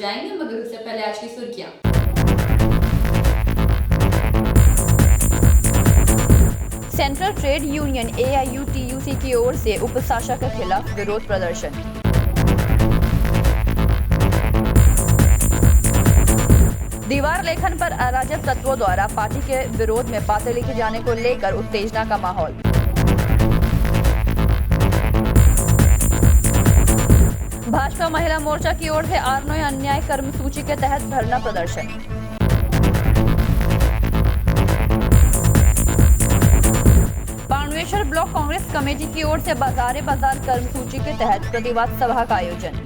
जाएंगे, मगर उससे पहले आज की सुर्खियां। सेंट्रल ट्रेड यूनियन AIUTUC की ओर से उपशासक के खिलाफ विरोध प्रदर्शन। दीवार लेखन पर अराजक तत्वों द्वारा पार्टी के विरोध में बातें लिखे जाने को लेकर उत्तेजना का माहौल। भाजपा महिला मोर्चा की ओर से आर्नोय अन्याय कर्मसूची के तहत धरना प्रदर्शन। पांडवेश्वर ब्लॉक कांग्रेस कमेटी की ओर से बाजारे बाजार कर्मसूची के तहत प्रतिवाद सभा का आयोजन।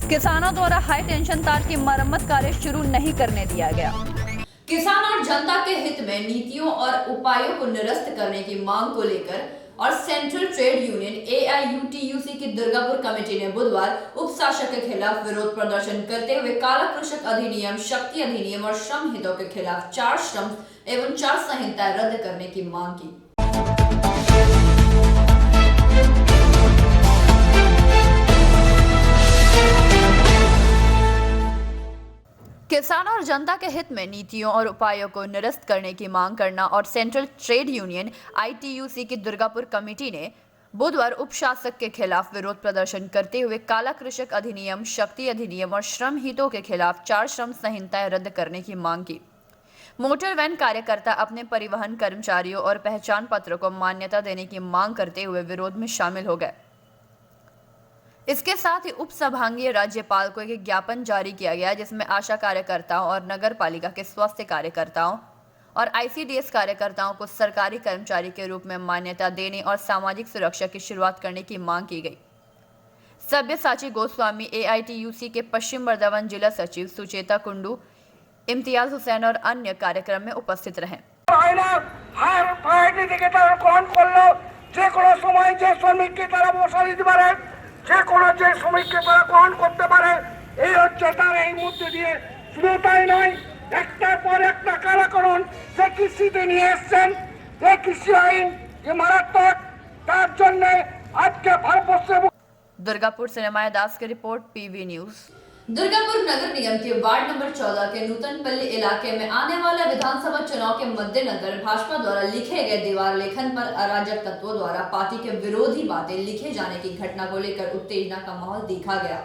किसानों द्वारा हाई टेंशन तार की मरम्मत कार्य शुरू नहीं करने दिया गया। किसान और जनता के हित में नीतियों और उपायों को निरस्त करने की मांग को लेकर और सेंट्रल ट्रेड यूनियन AIUTUC की दुर्गापुर कमेटी ने बुधवार उपशासक के खिलाफ विरोध प्रदर्शन करते हुए काला कृषक अधिनियम, शक्ति अधिनियम और श्रम हितों के खिलाफ 4 श्रम एवं 4 संहिताएं रद्द करने की मांग की। किसान और जनता के हित में नीतियों और उपायों को निरस्त करने की मांग करना और सेंट्रल ट्रेड यूनियन ITUC की दुर्गापुर कमेटी ने बुधवार उपशासक के खिलाफ विरोध प्रदर्शन करते हुए काला कृषक अधिनियम, शक्ति अधिनियम और श्रम हितों के खिलाफ 4 श्रम संहिताएं रद्द करने की मांग की। मोटर वैन कार्यकर्ता अपने परिवहन कर्मचारियों और पहचान पत्र को मान्यता देने की मांग करते हुए विरोध में शामिल हो गए। इसके साथ ही उप संभागीय राज्यपाल को एक ज्ञापन जारी किया गया, जिसमें आशा कार्यकर्ताओं और नगर पालिका के स्वास्थ्य कार्यकर्ताओं और ICDS कार्यकर्ताओं को सरकारी कर्मचारी के रूप में मान्यता देने और सामाजिक सुरक्षा की शुरुआत करने की मांग की गई। सब्यसाची गोस्वामी AITUC के पश्चिम बर्धमान जिला सचिव सुचेता कुंडू, इम्तियाज हुसैन और अन्य कार्यक्रम में उपस्थित रहे। যে কোনো যে শ্রমিককে তারা গ্রহণ করতে পারে, এই হচ্ছে তার এই মধ্যে দিয়ে। শুধু তাই নয়, একটার পর একটা কারাকরণ যে কৃষিতে নিয়ে এসছেন, এই কৃষি আইন যে মারাত্মক, তার জন্য আজকে ভারতবর্ষে। दुर्गापुर से रमाया दास की रिपोर्ट, PV न्यूज। दुर्गापुर नगर निगम के वार्ड नंबर 14 के नूतनपल्ली इलाके में आने वाले विधानसभा चुनाव के मद्देनजर भाजपा द्वारा लिखे गए दीवार लेखन पर अराजक तत्वों द्वारा पार्टी के विरोधी बातें लिखे जाने की घटना को लेकर उत्तेजना का माहौल देखा गया।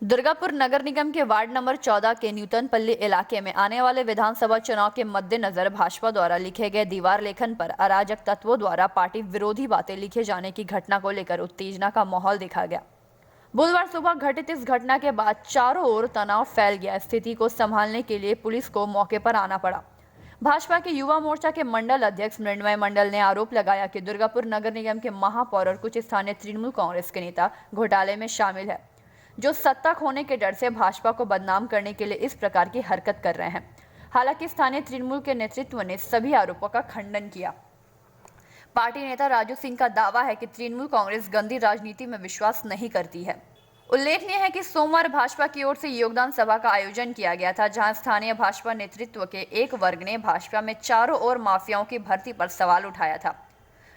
दुर्गापुर नगर निगम के वार्ड नंबर 14 के नूतनपल्ली इलाके में आने वाले विधानसभा चुनाव के मद्देनजर भाजपा द्वारा लिखे गए दीवार लेखन पर अराजक तत्वों द्वारा पार्टी विरोधी बातें लिखे जाने की घटना को लेकर उत्तेजना का माहौल देखा गया। बुधवार सुबह घटित इस घटना के बाद चारों ओर तनाव फैल गया। स्थिति को संभालने के लिए पुलिस को मौके पर आना पड़ा। भाजपा के युवा मोर्चा के मंडल अध्यक्ष मृण्मय मंडल ने आरोप लगाया कि दुर्गापुर नगर निगम के महापौर और कुछ स्थानीय तृणमूल कांग्रेस के नेता घोटाले में शामिल है, जो सत्ता खोने के डर से भाजपा को बदनाम करने के लिए इस प्रकार की हरकत कर रहे हैं। हालांकि स्थानीय तृणमूल के नेतृत्व ने सभी आरोपों का खंडन किया। पार्टी नेता राजू सिंह का दावा है कि तृणमूल कांग्रेस गंदी राजनीति में विश्वास नहीं करती है। उल्लेखनीय है कि सोमवार भाजपा की ओर से योगदान सभा का आयोजन किया गया था, जहां स्थानीय भाजपा नेतृत्व के एक वर्ग ने भाजपा में चारों ओर माफियाओं की भर्ती पर सवाल उठाया था,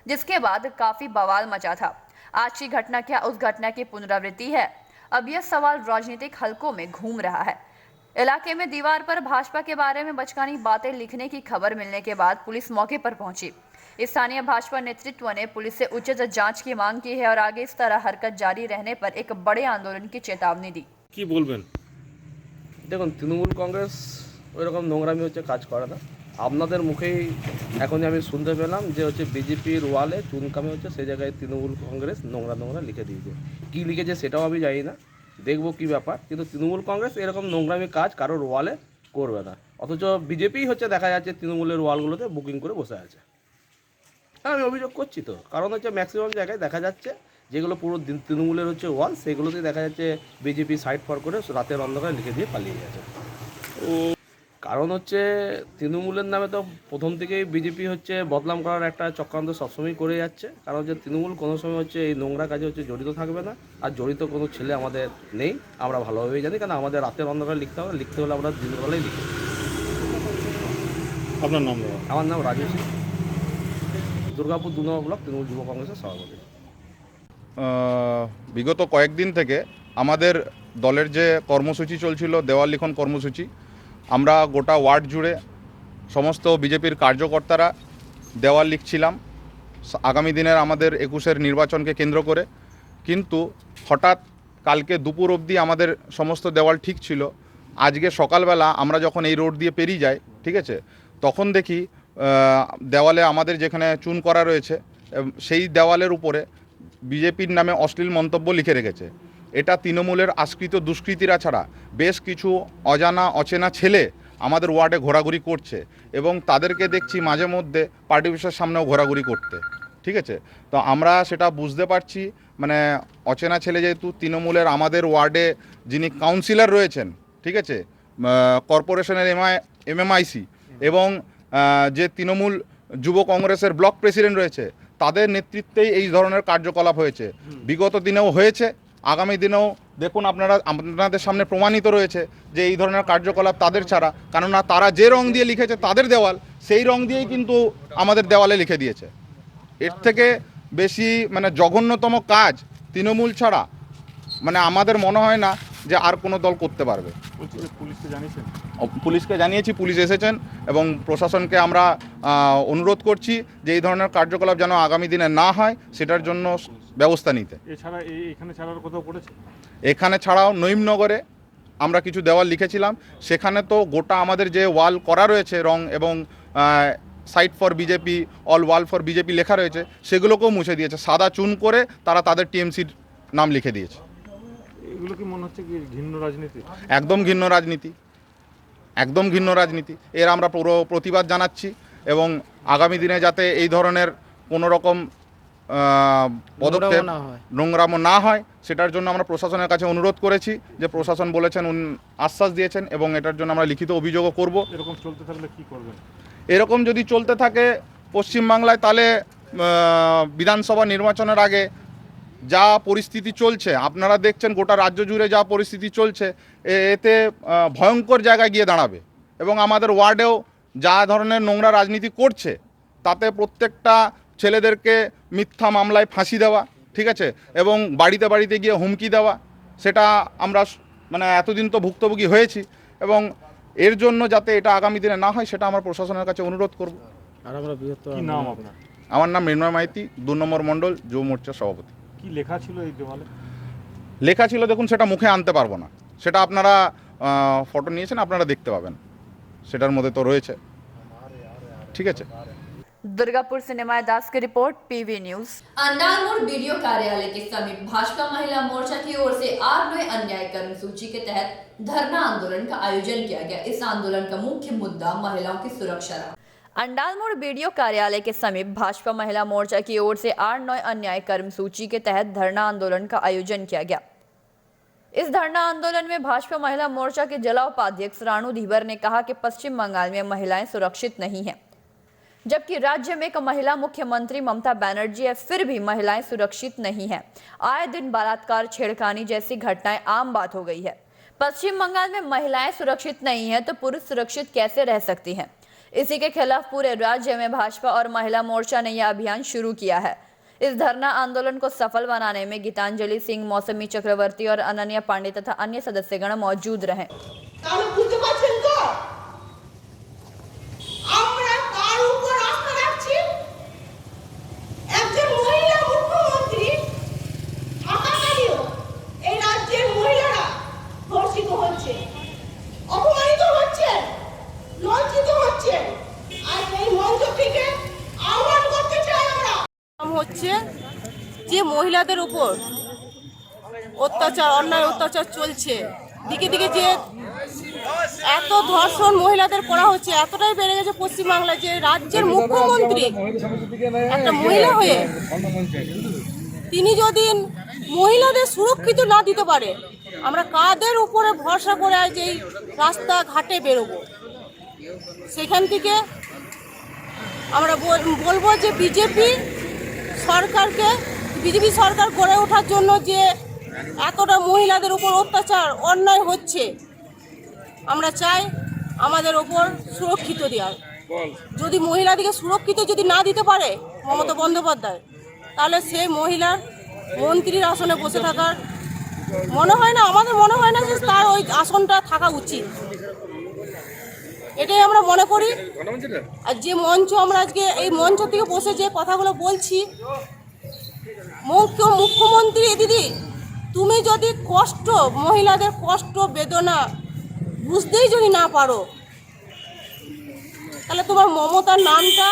जिसके बाद काफी बवाल मचा था। आज की घटना क्या उस घटना की पुनरावृत्ति है? अब यह सवाल राजनीतिक हलकों में घूम रहा है। इलाके में दीवार पर भाजपा के बारे में बचकानी बातें लिखने की खबर मिलने के बाद पुलिस मौके पर पहुंची। स्थानीय भाजपा नेतृत्व ने पुलिस से उचित जांच की मांग की है और आगे इस तरह हरकत जारी रहने पर एक बड़े आंदोलन की चेतावनी दी। কি বলবেন? দেখুন, তৃণমূল কংগ্রেস ওইরকম নোংরামি হচ্ছে কাজ করে না। আপনাদের মুখেই এখনই আমি শুনতে পেলাম যে হচ্ছে বিজেপির ওয়ালে চুনকামে হচ্ছে, সেই জায়গায় তৃণমূল কংগ্রেস নোংরা নোংরা লিখে দিয়েছে। কী লিখেছে সেটাও আমি জানি না, দেখবো কী ব্যাপার। কিন্তু তৃণমূল কংগ্রেস এরকম নোংরামি কাজ কারোর ওয়ালে করবে না। অথচ বিজেপি হচ্ছে দেখা যাচ্ছে তৃণমূলের ওয়ালগুলোতে বুকিং করে বসে আছে। আমি অভিযোগ করছি তো, কারণ হচ্ছে ম্যাক্সিমাম জায়গায় দেখা যাচ্ছে যেগুলো পুরো তৃণমূলের হচ্ছে ওয়াল, সেগুলোতেই দেখা যাচ্ছে বিজেপি সাইড ফর করে রাতের অন্ধকারে লিখে দিয়ে পালিয়ে গেছে। কারণ হচ্ছে তৃণমূলের নামে তো প্রথম থেকেই বিজেপি হচ্ছে বদনাম করার একটা চক্রান্ত সবসময় করে যাচ্ছে। কারণ হচ্ছে তৃণমূল কোনো সময় হচ্ছে এই নোংরা কাজে হচ্ছে জড়িত থাকবে না, আর জড়িত কোনো ছেলে আমাদের নেই, আমরা ভালোভাবেই জানি। কারণ আমাদের রাতের অন্ধকারে লিখতে হলে আমরা দিনের বেলায় লিখি। আপনার নাম? আমার নাম রাজু সিং, দুর্গাপুর 2 নম্বর ব্লক তৃণমূল যুব কংগ্রেসের সভাপতি। বিগত কয়েকদিন থেকে আমাদের দলের যে কর্মসূচি চলছিল দেওয়াল লিখন কর্মসূচি, আমরা গোটা ওয়ার্ড জুড়ে সমস্ত বিজেপির কার্যকর্তারা দেওয়াল লিখছিলাম আগামী দিনের আমাদের 21-এর নির্বাচনকে কেন্দ্র করে। কিন্তু হঠাৎ কালকে দুপুর অবধি আমাদের সমস্ত দেওয়াল ঠিক ছিল। আজকে সকালবেলা আমরা যখন এই রোড দিয়ে পেরিয়ে যাই, ঠিক আছে, তখন দেখি দেওয়ালে আমাদের যেখানে চুন করা রয়েছে সেই দেওয়ালের উপরে বিজেপির নামে অশ্লীল মন্তব্য লিখে রেখেছে। এটা তৃণমূলের আশ্রিত দুষ্কৃতীরা ছাড়া বেশ কিছু অজানা অচেনা ছেলে আমাদের ওয়ার্ডে ঘোরাঘুরি করছে এবং তাদেরকে দেখছি মাঝে মধ্যে পার্টি অফিসের সামনেও ঘোরাঘুরি করতে, ঠিক আছে। তো আমরা সেটা বুঝতে পারছি, মানে অচেনা ছেলে যেহেতু তৃণমূলের আমাদের ওয়ার্ডে যিনি কাউন্সিলর রয়েছেন, ঠিক আছে, কর্পোরেশনের এমএমআইসি এবং যে তৃণমূল যুব কংগ্রেসের ব্লক প্রেসিডেন্ট রয়েছে, তাদের নেতৃত্বেই এই ধরনের কার্যকলাপ হয়েছে। বিগত দিনেও হয়েছে, আগামী দিনেও দেখুন আপনাদের সামনে প্রমাণিত রয়েছে যে এই ধরনের কার্যকলাপ তাদের ছাড়া, কেননা তারা যে রং দিয়ে লিখেছে তাদের দেওয়াল, সেই রং দিয়েই কিন্তু আমাদের দেওয়ালে লিখে দিয়েছে। এর থেকে বেশি মানে জঘন্যতম কাজ তৃণমূল ছাড়া মানে আমাদের মনে হয় না যে আর কোনো দল করতে পারবে। পুলিশকে জানিয়েছি, পুলিশ এসেছেন এবং প্রশাসনকে আমরা অনুরোধ করছি যে এই ধরনের কার্যকলাপ যেন আগামী দিনে না হয় সেটার জন্য ব্যবস্থা নিতে। এছাড়া এখানে ছাড়ার কোথাও পড়েছে? এখানে ছাড়াও নঈমনগরে আমরা কিছু দেওয়াল লিখেছিলাম, সেখানে তো গোটা আমাদের যে ওয়াল করা রয়েছে রং এবং site for BJP, all wall for BJP লেখা রয়েছে, সেগুলোকেও মুছে দিয়েছে। সাদা চুন করে তারা তাদের টিএমসির নাম লিখে দিয়েছে। এগুলো কি মনে হচ্ছে কি ঘৃণ্য রাজনীতি? একদম ঘৃণ্য রাজনীতি, একদম ঘৃণ্য রাজনীতি। এর আমরা পুরো প্রতিবাদ জানাচ্ছি এবং আগামী দিনে যাতে এই ধরনের কোনো রকম পদক্ষেপ নোংরামো না হয় সেটার জন্য আমরা প্রশাসনের কাছে অনুরোধ করেছি, যে প্রশাসন বলেছেন, আশ্বাস দিয়েছেন এবং এটার জন্য আমরা লিখিত অভিযোগও করব। এরকম চলতে থাকলে কী করবেন? এরকম যদি চলতে থাকে পশ্চিমবাংলায়, তাহলে বিধানসভা নির্বাচনের আগে যা পরিস্থিতি চলছে, আপনারা দেখছেন গোটা রাজ্য জুড়ে যা পরিস্থিতি চলছে, এতে ভয়ঙ্কর জায়গায় গিয়ে দাঁড়াবে এবং আমাদের ওয়ার্ডেও যা ধরনের নোংরা রাজনীতি করছে তাতে প্রত্যেকটা ছেলেদেরকে মিথ্যা মামলায় ফাঁসি দেওয়া, ঠিক আছে, এবং বাড়িতে বাড়িতে গিয়ে হুমকি দেওয়া, সেটা আমরা মানে এতদিন তো ভুক্তভোগী হয়েছি এবং এর জন্য যাতে এটা আগামী দিনে না হয় সেটা আমরা প্রশাসনের কাছে অনুরোধ করব। আর আমরা কি নাম আপনার? আমার নাম মৃন্ময় মাইতি, 2 নম্বর মণ্ডল যুব মোর্চার সভাপতি। কি লেখা ছিল এই দেওয়ালে? লেখা ছিল দেখুন, সেটা মুখে আনতে পারবো না, সেটা আপনারা ফটো নিয়েছেন, আপনারা দেখতে পাবেন, সেটার মধ্যে তো রয়েছে, ঠিক আছে। दुर्गापुर से निमाय दास की रिपोर्ट, पीवी न्यूज। अंडाल मोड़ बीडीओ कार्यालय के समीप भाजपा महिला मोर्चा की ओर से 8 अन्याय कर्म सूची के तहत धरना आंदोलन का आयोजन किया गया। इस आंदोलन का मुख्य मुद्दा महिलाओं की सुरक्षा रहा। अंडाल मोड़ बीडीओ कार्यालय के समीप भाजपा महिला मोर्चा की ओर से 8 अन्याय कर्म सूची के तहत धरना आंदोलन का आयोजन किया गया। इस धरना आंदोलन में भाजपा महिला मोर्चा के जिला उपाध्यक्ष रानू धीवर ने कहा कि पश्चिम बंगाल में महिलाएं सुरक्षित नहीं हैं, जबकि राज्य में एक महिला मुख्यमंत्री ममता बनर्जी है, फिर भी महिलाएं सुरक्षित नहीं हैं। आए दिन बलात्कार, छेड़खानी जैसी घटनाएं आम बात हो गई है। पश्चिम बंगाल में महिलाएं सुरक्षित नहीं हैं तो पुरुष सुरक्षित कैसे रह सकती हैं? इसी के खिलाफ पूरे राज्य में भाजपा और महिला मोर्चा ने यह अभियान शुरू किया है। इस धरना आंदोलन को सफल बनाने में गीतांजलि सिंह, मौसमी चक्रवर्ती और अनन्या पांडे तथा अन्य सदस्यगण मौजूद रहे। হচ্ছে যে মহিলাদের উপর অত্যাচার, অন্যায় অত্যাচার চলছে, দিকে দিকে যে এত ধর্ষণ মহিলাদের করা হচ্ছে, এতটাই বেড়ে গেছে পশ্চিমবাংলায় যে রাজ্যের মুখ্যমন্ত্রী একটা মহিলা হয়ে তিনি যদি মহিলাদের সুরক্ষিত না দিতে পারে, আমরা কাদের উপরে ভরসা করে যে রাস্তাঘাটে বেরোবো? সেখান থেকে আমরা বলবো যে বিজেপি সরকার গড়ে ওঠার জন্য যে এতটা মহিলাদের উপর অত্যাচার অন্যায় হচ্ছে, আমরা চাই আমাদের ওপর সুরক্ষিত দেওয়ার। যদি মহিলাদেরকে সুরক্ষিত যদি না দিতে পারে মমতা বন্দ্যোপাধ্যায়, তাহলে সেই মহিলার মন্ত্রীর আসনে বসে থাকার মনে হয় না, আমাদের মনে হয় না যে তার ওই আসনটা থাকা উচিত, এটাই আমরা মনে করি। আর যে মঞ্চ আমরা আজকে এই মঞ্চ থেকে বসে যে কথাগুলো বলছি, মুখ্যমন্ত্রী দিদি, তুমি যদি কষ্ট, মহিলাদের কষ্ট বেদনা বুঝতেই যদি না পারো, তাহলে তোমার মমতার নামটা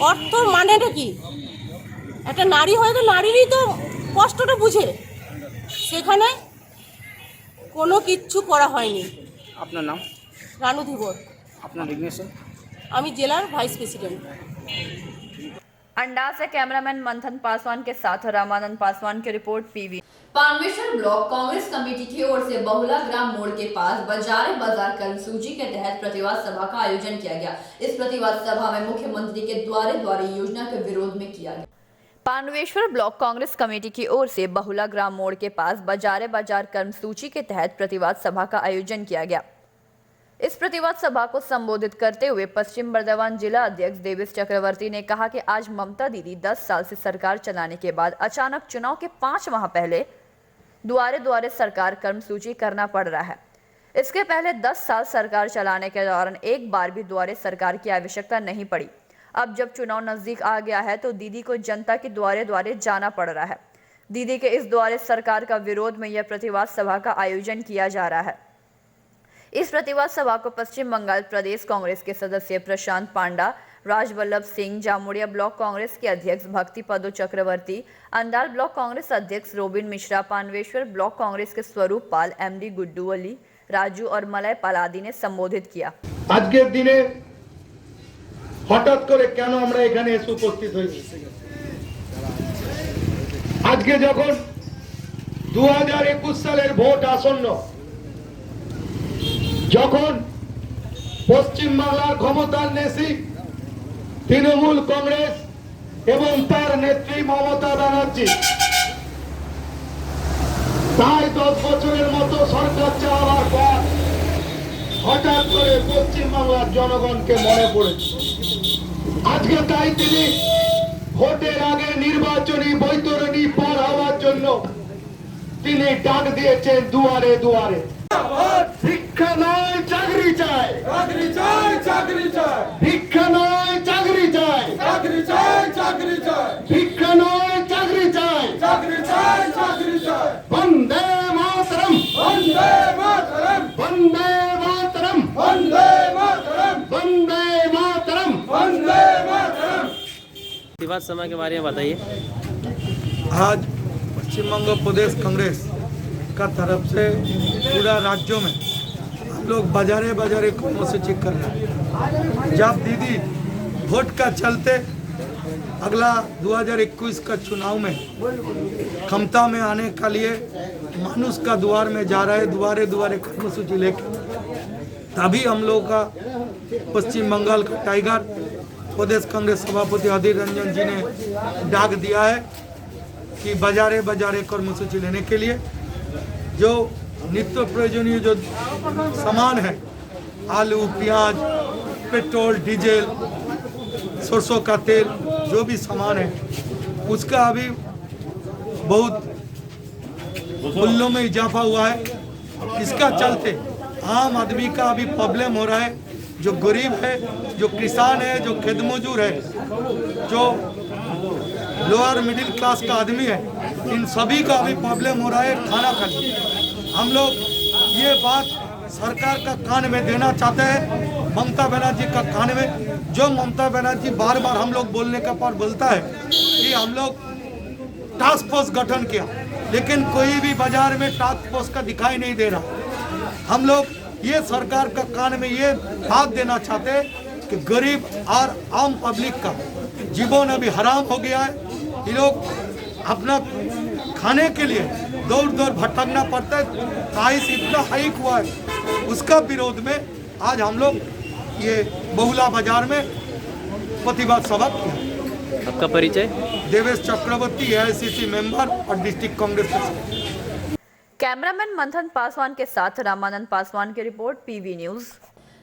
অর্থ মানেটা কি? একটা নারী হয়তো নারীরই তো কষ্টটা বুঝে, সেখানে কোনো কিচ্ছু করা হয়নি। আপনার নাম? রানু ধীবর। আপনার রেজিগনেশন? আমি জেলার ভাইস প্রেসিডেন্ট। अंडाज से कैमरामैन मंथन पासवान के साथ रामानंद पासवान की report PV. Panveshwar block Congress committee की ओर से बहुला ग्राम मोड़ के पास बजारे बाजार कर्मसूची के तहत प्रतिवाद सभा का आयोजन किया गया। इस प्रतिवाद सभा में मुख्यमंत्री के द्वारे योजना के विरोध में किया गया। पानवेश्वर ब्लॉक कांग्रेस कमेटी की ओर से बहुला ग्राम मोड़ के पास बजारे बाजार कर्मसूची के तहत प्रतिवाद सभा का आयोजन किया गया। इस प्रतिवाद सभा को संबोधित करते हुए पश्चिम बर्धमान जिला अध्यक्ष देवेश चक्रवर्ती ने कहा कि आज ममता दीदी 10 साल से सरकार चलाने के बाद अचानक चुनाव के 5 माह पहले दुआरे दुआरे सरकार कर्मसूची करना पड़ रहा है। इसके पहले 10 साल सरकार चलाने के दौरान एक बार भी दुआरे सरकार की आवश्यकता नहीं पड़ी। अब जब चुनाव नजदीक आ गया है तो दीदी को जनता के द्वारे द्वारे जाना पड़ रहा है। दीदी के इस द्वारे सरकार का विरोध में यह प्रतिवाद सभा का आयोजन किया जा रहा है। इस प्रतिवाद सभा को पश्चिम बंगाल प्रदेश कांग्रेस के सदस्य प्रशांत पांडा, राजवल्लभ सिंह, जामुड़िया ब्लॉक कांग्रेस के अध्यक्ष भक्ति पदो चक्रवर्ती, अंदाल ब्लॉक कांग्रेस अध्यक्ष रोबिन मिश्रा, पानवेश्वर ब्लॉक कांग्रेस के स्वरूप पाल, एमडी गुड्डू अली, राजू और मलय पालादी ने संबोधित किया। আজকের দিনে হঠাৎ করে কেন আমরা এখানে এসে উপস্থিত হয়েছি? আজকে যখন 2021 সালের ভোট আসন্ন, যখন পশ্চিম বাংলার ক্ষমতার নেত্রী তৃণমূল কংগ্রেস এবং তার নেত্রী মমতা ব্যানার্জি প্রায় 10 বছরের মতো সরকার চালাবার পর হঠাৎ করে পশ্চিম বাংলার জনগণকে মনে পড়েছে। আজকে তাই তিনি ভোটের আগে নির্বাচনী বৈতরণী পার হওয়ার জন্য তিনি ডাক দিয়েছেন দুয়ারে দুয়ারে। ভিক্ষা নয় চাকরি চাই, চাকরি চাই, চাকরি চাই, ভিক্ষা নয় চাকরি চাই, চাকরি চাই, চাকরি চাই, ভিক্ষা নয় চাকরি চাই, চাকরি চাই, চাকরি চাই। বন্দে মাতরম, বন্দে মাতরম, বন্দে মাতরম, বন্দে মাতরম, বন্দে মাতরম, বন্দে মাতরম। प्रतिवाद सभा के बारे में बताइए। आज पश्चिम बंग प्रदेश कांग्रेस का तरफ से पूरा राज्यों में हम लोग बाजारे बाजारे कर्मसूची कर रहे हैं। जब दीदी वोट का चलते अगला 2021 का चुनाव में क्षमता में आने का लिए मानुष का द्वार में जा रहा है, दुआरे दुआरे कर्मसूची लेके, तभी हम लोग का पश्चिम बंगाल का टाइगर प्रदेश कांग्रेस सभापति अधीर रंजन जी ने डाक दिया है कि बाजारे बाजारे कर्मसूची लेने के लिए जो नित्य प्रयोजनीय जो सामान है, आलू, प्याज, पेट्रोल, डीजल, सरसों का तेल, जो भी सामान है उसका अभी बहुत मूल्यों में इजाफा हुआ है। इसका चलते आम आदमी का अभी प्रॉब्लम हो रहा है। जो गरीब है, जो किसान है, जो खेत मजदूर है, जो लोअर मिडिल क्लास का आदमी है, इन सभी का अभी प्रॉब्लम हो रहा है खाना खाने। हम लोग ये बात सरकार का कान में देना चाहते हैं, ममता बनर्जी का कान में। जो ममता बनर्जी बार बार हम लोग बोलने का पर बोलता है कि हम लोग टास्क फोर्स गठन किया, लेकिन कोई भी बाजार में टास्क फोर्स का दिखाई नहीं दे रहा। हम लोग ये सरकार का कान में ये बात देना चाहते हैं कि गरीब और आम पब्लिक का जीवन अभी हराम हो गया है। ये लोग अपना खाने के लिए दौड़ दौड़ भटकना पड़ता है। प्राइस इतना हाइक हुआ है, उसका विरोध में आज हम लोग ये बहुला बाजार में प्रतिवाद सभा किया। आपका परिचय? देवेश चक्रवर्ती, एआईसीसी मेंबर और डिस्ट्रिक्ट कांग्रेस प्रेसिडेंट। कैमरामैन मंथन पासवान के साथ रामानंद पासवान की रिपोर्ट पीवी न्यूज।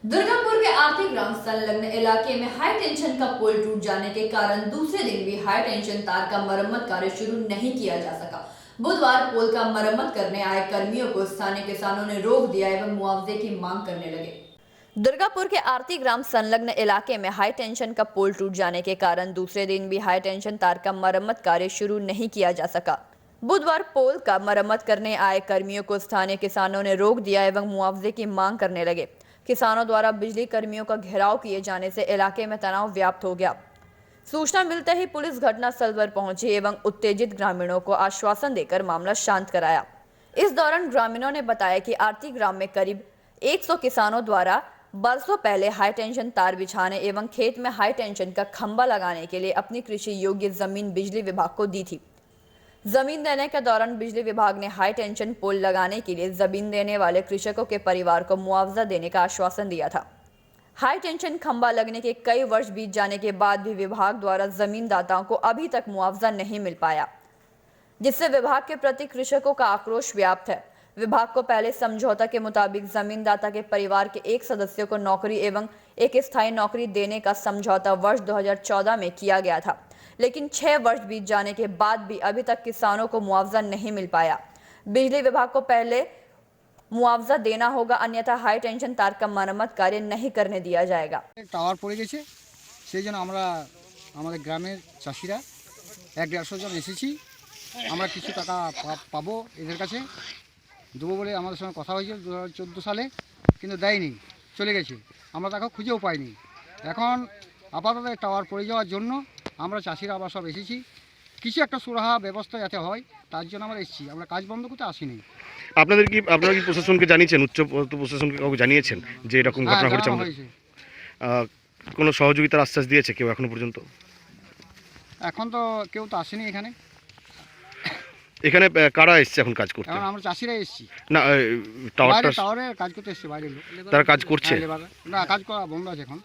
दुर्गापुर के आर्थिक ग्राम संलग्न इलाके में हाई टेंशन का पोल टूट जाने के कारण दूसरे दिन भी हाई टेंशन तार का मरम्मत कार्य शुरू नहीं किया जा सका। बुधवार पोल का मरम्मत करने आए कर्मियों को स्थानीय किसानों ने रोक दिया एवं मुआवजे की मांग करने लगे। दुर्गापुर के आरती ग्राम संलग्न इलाके में हाई टेंशन का पोल टूट जाने के कारण दूसरे दिन भी हाई टेंशन तार का मरम्मत कार्य शुरू नहीं किया जा सका। बुधवार पोल का मरम्मत करने आए कर्मियों को स्थानीय किसानों ने रोक दिया एवं मुआवजे की मांग करने लगे। किसानों द्वारा बिजली कर्मियों का घेराव किए जाने से इलाके में तनाव व्याप्त हो गया। सूचना मिलते ही पुलिस घटनास्थल पर पहुंची एवं उत्तेजित ग्रामीणों को आश्वासन देकर मामला शांत कराया। इस दौरान ग्रामीणों ने बताया कि आरती ग्राम में करीब 100 किसानों द्वारा बरसों पहले हाई टेंशन तार बिछाने एवं खेत में हाई टेंशन का खंभा लगाने के लिए अपनी कृषि योग्य जमीन बिजली विभाग को दी थी। जमीन देने के दौरान बिजली विभाग ने हाई टेंशन पोल लगाने के लिए जमीन देने वाले कृषकों के परिवार को मुआवजा देने का आश्वासन दिया था। हाई टेंशन खंभा लगने के कई वर्ष बीत जाने के बाद भी विभाग द्वारा जमीनदाताओं को अभी तक मुआवजा नहीं मिल पाया, जिससे विभाग के प्रति कृषकों का आक्रोश व्याप्त है। विभाग को पहले समझौता के मुताबिक जमीनदाता के परिवार के एक सदस्य को नौकरी एवं एक स्थायी नौकरी देने का समझौता वर्ष 2014 में किया गया था, लेकिन 6 वर्ष बीत जाने के बाद भी अभी तक किसानों को मुआवजा नहीं मिल पाया। बिजली विभाग को पहले मुआवजा देना होगा, अन्यथा हाई टेंशन तार का मरम्मत कार्य नहीं करने दिया जाएगा। টাওয়ার পড়ে গেছে, সেই জন্য আমরা আমাদের গ্রামের চাষিরা 150 জন এসেছি। আমরা কিছু টাকা পাবো এদের কাছে দেবো বলে আমাদের সঙ্গে কথা হয়েছিল 2014 সালে, কিন্তু দেয়নি, চলে গেছে। আমরা তাকে খুঁজেও পাইনি। এখন আপাতত টাওয়ার পড়ে যাওয়ার জন্য আমরা চাষিরা আবার সব এসেছি, কিছু একটা সুরাহা ব্যবস্থা যাতে হয় তার জন্য আমরা এসেছি। আমরা কাজ বন্ধ করতে আসিনি। আপনারা কি প্রশাসনকে জানিয়েছেন, উচ্চ প্রশাসনকে কাউকে জানিয়েছেন যে এরকম ঘটনা ঘটেছে? কোনো সহযোগিতার আশ্বাস দিয়েছে কেউ এখনো পর্যন্ত? এখন তো কেউ তো আসেনি এখানে। এখানে কারা এসছে এখন কাজ করতে? এখন আমরা চাষিরা এসেছি। না, টাওয়ারে কাজ করতে এসছে বাইরে লোক। তারা কাজ করছে? না, কাজ করা বন্ধ আছে এখন।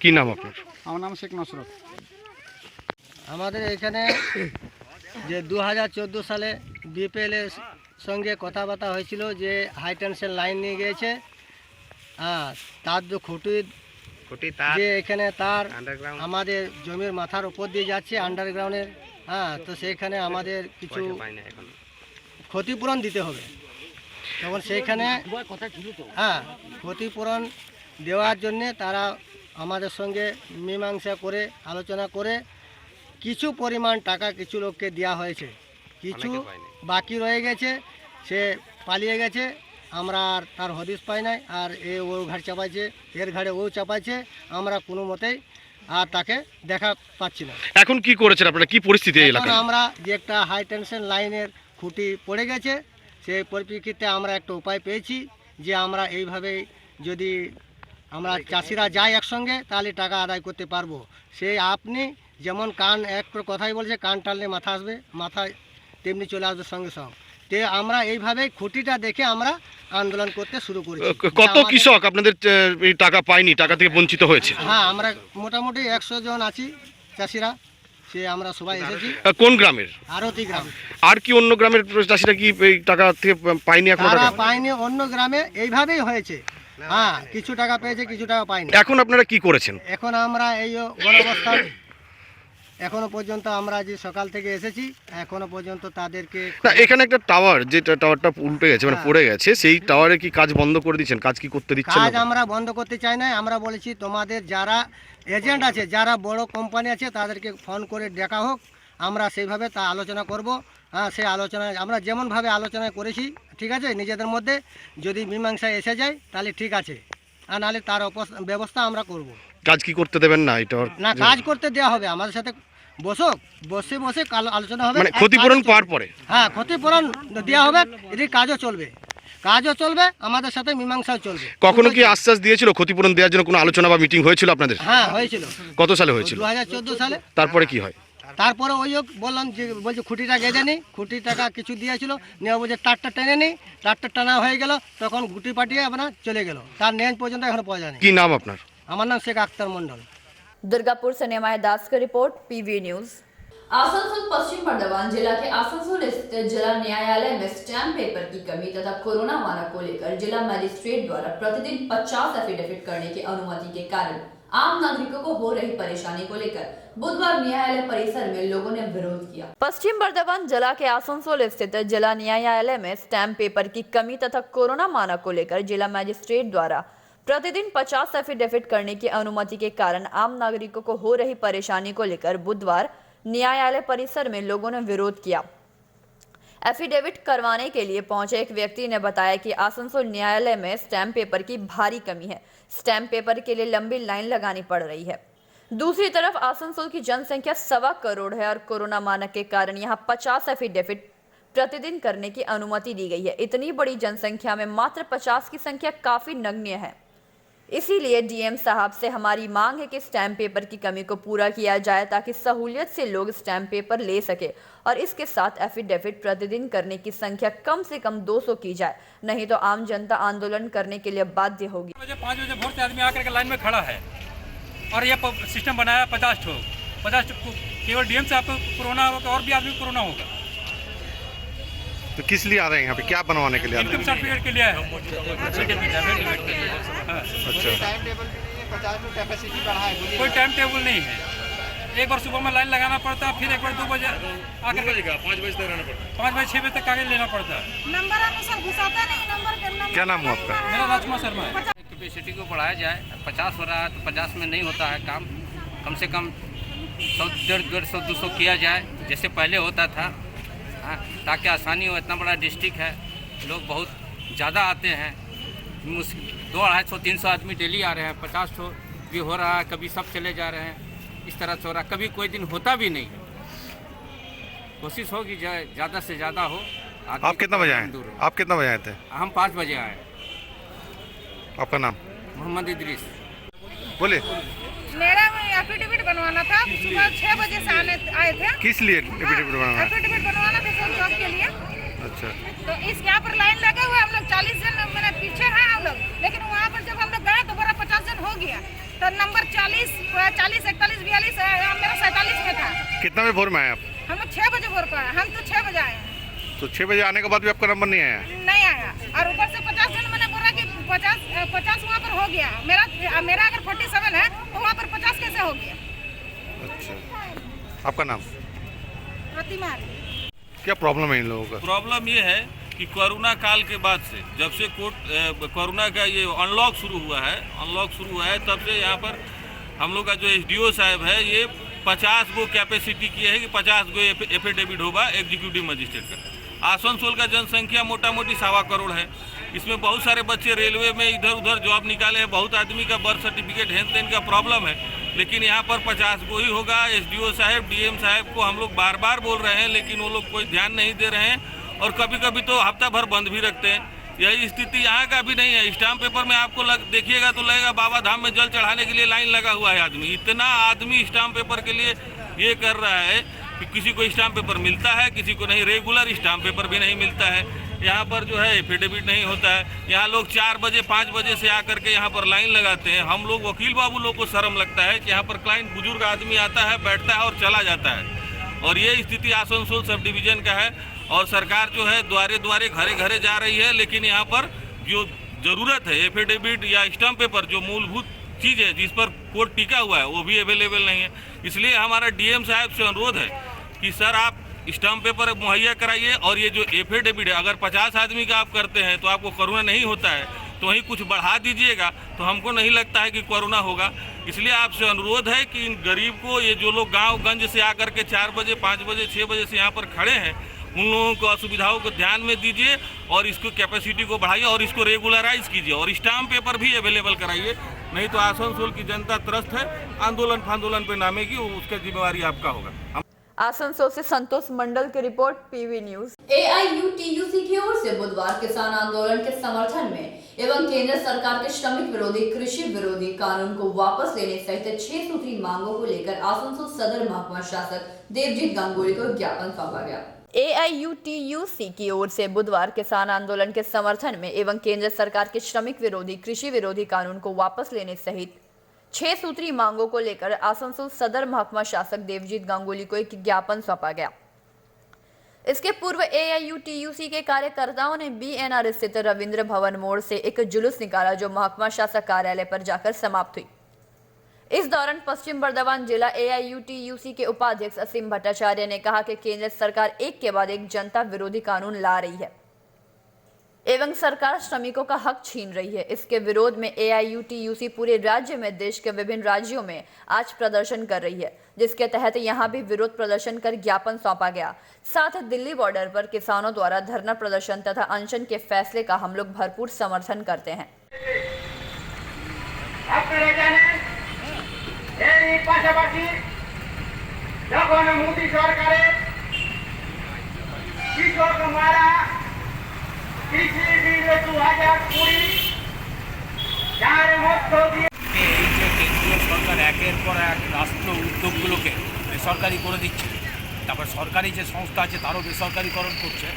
কি নাম আপনার? আমার নাম শেখ নসরত। আমাদের এখানে যে 2014 সালে বিপিএল এর সঙ্গে কথাবার্তা হয়েছিল যে হাই টেনশন লাইন নিয়ে গিয়েছে, তার যে খুঁটি যে এখানে তার আমাদের জমির মাথার উপর দিয়ে যাচ্ছে আন্ডারগ্রাউন্ডের, তো সেখানে আমাদের কিছু ক্ষতিপূরণ দিতে হবে। তখন সেইখানে ক্ষতিপূরণ দেওয়ার জন্যে তারা আমাদের সঙ্গে মীমাংসা করে আলোচনা করে কিছু পরিমাণ টাকা কিছু লোককে দেওয়া হয়েছে, কিছু বাকি রয়ে গেছে, সে পালিয়ে গেছে। আমরা আর তার হদিশ পাই নাই, আর ও ঘাড় চাপাইছে, এর ঘাড়ে ও চাপাইছে, আমরা কোনো মতেই আর তাকে দেখা পাচ্ছি না। এখন কি করেছেন আপনারা, কি পরিস্থিতি এই এলাকায়? আমরা যে একটা হাই টেনশন লাইনের খুঁটি পড়ে গেছে, সেই পরিপ্রেক্ষিতে আমরা একটা উপায় পেয়েছি যে আমরা এইভাবেই যদি আমরা চাষিরা যাই একসঙ্গে তাহলে টাকা আদায় করতে পারবো। সেই আপনি যেমন কান এক কথাই বলছে, কান টানলে মাথা আসবে, মাথায় তেমনি চলে আসবে সঙ্গে সঙ্গে। তে আমরা এইভাবেই খুঁটিটা দেখে আমরা আন্দোলন করতে শুরু করেছি। কত কৃষক আপনাদের এই টাকা পায়নি, টাকা থেকে বঞ্চিত হয়েছে? হ্যাঁ, আমরা মোটামুটি 100 জন আছি চাষিরা, সে আমরা সবাই এসেছি। কোন গ্রামের? আরতি গ্রাম। আর কি অন্য গ্রামের চাষিরা কি এই টাকা থেকে পায়নি? এখন তারা পায়নি, অন্য গ্রামে এইভাবেই হয়েছে। কিছু টাকা পেয়েছে, কিছু টাকা পায়নি। এখন আপনারা কি করেছেন? এখন আমরা এই গণঅবস্থান এখনো পর্যন্ত আমরা যে সকাল থেকে এসেছি, এখনো পর্যন্ত তাদেরকে না, এখানে একটা টাওয়ার, যে টাওয়ারটা উল্টে গেছে মানে পড়ে গেছে, সেই টাওয়ারে কি কাজ বন্ধ করে দিচ্ছেন? কাজ কি করতে দিচ্ছেন না? কাজ আমরা বন্ধ করতে চাই না। আমরা বলেছি তোমাদের যারা এজেন্ট আছে, যারা বড় কোম্পানি আছে, তাদেরকে ফোন করে ডাকা হোক, আমরা সেইভাবে তা আলোচনা করব। সেই আলোচনায় আমরা যেমনভাবে আলোচনা করেছি, ঠিক আছে, নিজেদের মধ্যে যদি মীমাংসায় এসে যায় তাহলে ঠিক আছে, আর নাহলে তার ব্যবস্থা আমরা করব। কাজ কি করতে দেবেন না? এটা না, কাজ করতে দেওয়া হবে, আমাদের সাথে বসে আলোচনা হবে, মানে ক্ষতিপূরণ পাওয়ার পরে। হ্যাঁ, ক্ষতিপূরণ দেওয়া হবে, এদিকে কাজও চলবে, আমাদের সাথে মীমাংসাও চলবে। কখনো কি আশ্বাস দিয়েছিল ক্ষতিপূরণ দেওয়ার জন্য? কোনো আলোচনা বা মিটিং হয়েছিল আপনাদের? হ্যাঁ, হয়েছিল। কত সালে হয়েছিল? 2014 সালে। তারপরে কি হয়? তারপরে ওই বললাম যে বলছে খুঁটিটা গেঁথে নিই, খুঁটি টাকা কিছু দিয়েছিল, নেওয়া বলছে তারটা টেনে নিই, তারটা টানা হয়ে গেল, তখন গুটি পাঠিয়ে আপনার চলে গেল, তার নেন পর্যন্ত এখনো পাওয়া যায়নি। কি নাম আপনার? আমার নাম শেখ আক্তার মন্ডল। दुर्गापुर से निमाय दास की रिपोर्ट, PV न्यूज। आसनसोल पश्चिम बर्धमान जिला के आसनसोल स्थित जिला न्यायालय में स्टैम्प पेपर की कमी तथा कोरोना मानक को लेकर जिला मजिस्ट्रेट द्वारा प्रतिदिन 50 एफिडेविट करने की अनुमति के कारण आम नागरिकों को हो रही परेशानी को लेकर बुधवार न्यायालय परिसर में लोगों ने विरोध किया। पश्चिम बर्धमान जिला के आसनसोल स्थित जिला न्यायालय में स्टैम्प पेपर की कमी तथा कोरोना मानक को लेकर जिला मजिस्ट्रेट द्वारा प्रतिदिन 50 एफिडेविट करने की अनुमति के कारण आम नागरिकों को हो रही परेशानी को लेकर बुधवार न्यायालय परिसर में लोगों ने विरोध किया। एफिडेविट करवाने के लिए पहुंचे एक व्यक्ति ने बताया कि आसनसोल न्यायालय में स्टैम्प पेपर की भारी कमी है। स्टैम्प पेपर के लिए लंबी लाइन लगानी पड़ रही है। दूसरी तरफ आसनसोल की जनसंख्या 1.25 करोड़ है और कोरोना मानक के कारण यहां 50 एफिडेविट प्रतिदिन करने की अनुमति दी गई है। इतनी बड़ी जनसंख्या में मात्र 50 की संख्या काफी नगण्य है। इसीलिए डीएम साहब से हमारी मांग है कि स्टैम्प पेपर की कमी को पूरा किया जाए ताकि सहूलियत से लोग स्टैम्प पेपर ले सके और इसके साथ एफिडेविट प्रतिदिन करने की संख्या कम से कम 200 की जाए, नहीं तो आम जनता आंदोलन करने के लिए बाध्य होगी। 5 बजे भोर से आदमी आकर के लाइन में खड़ा है और ये सिस्टम बनाया 50 केवल डीएम साहब को कोरोना होगा और भी आदमी कोरोना होगा। तो किस लिए आ रहे हैं यहाँ पे, क्या बनवाने के लिए आ रहे हैं? इनकम सर्टिफिकेट के लिए है। कोई टाइम टेबल नहीं है। एक बार सुबह में लाइन लगाना पड़ता है, फिर एक बार 2 बजे आकर 5 बजे तक रहना पड़ता है। 5 बजे 6 बजे तक कागज लेना पड़ता है। नंबर अनुसार घुसाता नहीं, नंबर क्या नाम हुआ आपका? मेरा राजकुमार शर्मा है। कैपेसिटी को बढ़ाया जाए। 50 हो रहा है तो 50 में नहीं होता है काम। कम से कम 100, 150, 200 किया जाए जैसे पहले होता था, ताकि आसानी हो। इतना बड़ा डिस्ट्रिक्ट है, लोग बहुत ज़्यादा आते हैं। 200, 250, 300 आदमी डेली आ रहे हैं। 50 भी हो रहा है, कभी सब चले जा रहे हैं। इस तरह से हो रहा है, कभी कोई दिन होता भी नहीं। कोशिश होगी ज़्यादा से ज़्यादा हो। आप कितना बजे आए? आप कितना बजे आए थे? हम 5 बजे आए। आपका नाम? मोहम्मद इदरीस। बोले। मेरा एफिडेविट बनवाना था, सुबह 6 बजे से आए थे। किस लिए एफिडेविट बनवाना? एफिडेविट बनवाना था सब जॉब के लिए। अच्छा। तो इस यहाँ पर लाइन लगे हुए हम लोग 40 जन मेरे पीछे हैं हम लोग, लेकिन वहाँ पर जब हम लोग गए तो बड़ा 50 जन हो गया। तो नंबर 40, 41, 42 मेरा 47 में था। कितना बजे भोर में आए आप? हम लोग 6 बजे भोर को आए। हम तो 6 बजे आए हैं। तो 6 बजे आने के बाद भी आपका नंबर नहीं आया? नहीं आया। और ऊपर से 50 जन मैंने बोला कि 50 वहाँ पर हो गया। मेरा अगर 47 है तो वहाँ पर 50 कैसे हो गया? अच्छा। आपका नाम? प्रतिमा। क्या प्रॉब्लम है इन लोगों का? प्रॉब्लम ये है कि कोरोना काल के बाद से, जब से कोरोना का ये अनलॉक शुरू हुआ है, तब से यहाँ पर हम लोग का जो एसडीओ साहब है, ये 50 गो कैपेसिटी की है कि 50 गो एफिडेविट होगा एग्जीक्यूटिव मजिस्ट्रेट का। आसनसोल का जनसंख्या मोटा मोटी 1.25 करोड़ है। इसमें बहुत सारे बच्चे रेलवे में इधर उधर जॉब निकाले हैं, बहुत आदमी का बर्थ सर्टिफिकेट हेन तेन का प्रॉब्लम है, लेकिन यहाँ पर 50 गो ही होगा। एसडीओ साहब, डीएम साहब को हम लोग बार बार बोल रहे हैं, लेकिन वो लोग कोई ध्यान नहीं दे रहे हैं और कभी कभी तो हफ्ता भर बंद भी रखते हैं। यही स्थिति यहाँ का भी नहीं है। स्टाम्प पेपर में आपको देखिएगा तो लगेगा बाबा धाम में जल चढ़ाने के लिए लाइन लगा हुआ है आदमी। इतना आदमी स्टाम्प पेपर के लिए ये कर रहा है कि किसी को स्टाम्प पेपर मिलता है, किसी को नहीं। रेगुलर स्टाम्प पेपर भी नहीं मिलता है। यहाँ पर जो है एफिडेविट नहीं होता है। यहाँ लोग 4 बजे 5 बजे से आकर के यहाँ पर लाइन लगाते हैं। हम लोग वकील बाबू लोग को शर्म लगता है कि यहाँ पर क्लाइंट बुजुर्ग आदमी आता है, बैठता है और चला जाता है। और ये स्थिति आसनसोल सब डिवीज़न का है। और सरकार जो है द्वारे द्वारे घरे घरे जा रही है, लेकिन यहाँ पर जो ज़रूरत है एफिडेविट या स्टाम्प पेपर, जो मूलभूत चीज़ है जिस पर कोर्ट टिका हुआ है, वो भी अवेलेबल नहीं है। इसलिए हमारा डीएम साहब से अनुरोध है कि सर आप स्टाम्प पेपर मुहैया कराइए। और ये जो एफिडेविट है, अगर 50 आदमी का आप करते हैं तो आपको कोरोना नहीं होता है, तो वहीं कुछ बढ़ा दीजिएगा तो हमको नहीं लगता है कि कोरोना होगा। इसलिए आपसे अनुरोध है कि इन गरीब को, ये जो लोग गांव-गंज से आकर के 4 बजे 5 बजे 6 बजे से यहाँ पर खड़े हैं, उन लोगों को असुविधाओं को ध्यान में दीजिए और इसको कैपेसिटी को बढ़ाइए और इसको रेगुलराइज कीजिए और स्टाम्प पेपर भी अवेलेबल कराइए। नहीं तो आसनसोल की जनता त्रस्त है। आंदोलन फांदोलन पे नामेगी, उसका जिम्मेवारी आपका होगा। आसनसोल से संतोष मंडल की रिपोर्ट, पीवी न्यूज। AIUTUC की ओर से बुधवार किसान आंदोलन के समर्थन में एवं केंद्र सरकार के श्रमिक विरोधी कृषि विरोधी कानून को वापस लेने सहित 6 सूत्री मांगों को लेकर आसनसोल सदर महकुमा शासक देवजीत गांगुली को ज्ञापन सौंपा गया। AIUTUC की ओर से बुधवार किसान आंदोलन के समर्थन में एवं केंद्र सरकार के श्रमिक विरोधी कृषि विरोधी कानून को वापस लेने सहित 6 सूत्री मांगों को लेकर आसनसोल सदर महकमा शासक देवजीत गांगुली को एक ज्ञापन सौंपा गया। इसके पूर्व AIUTUC के कार्यकर्ताओं ने BNR स्थित रविंद्र भवन मोड़ से एक जुलूस निकाला जो महकमा शासक कार्यालय पर जाकर समाप्त हुई। इस दौरान पश्चिम बर्धमान जिला AIUTUC के उपाध्यक्ष असीम भट्टाचार्य ने कहा कि केंद्र सरकार एक के बाद एक जनता विरोधी कानून ला रही है एवं सरकार श्रमिकों का हक छीन रही है। इसके विरोध में AIUTUC पूरे राज्य में देश के विभिन्न राज्यों में आज प्रदर्शन कर रही है, जिसके तहत यहां भी विरोध प्रदर्शन कर ज्ञापन सौंपा गया। साथ ही दिल्ली बॉर्डर पर किसानों द्वारा धरना प्रदर्शन तथा अनशन के फैसले का हम लोग भरपूर समर्थन करते हैं। কেন্দ্রীয় সরকার একের পর এক রাষ্ট্র উদ্যোগগুলোকে বেসরকারি করে দিচ্ছে, তারপর সরকারি যে সংস্থা আছে তারও বেসরকারিকরণ করছে।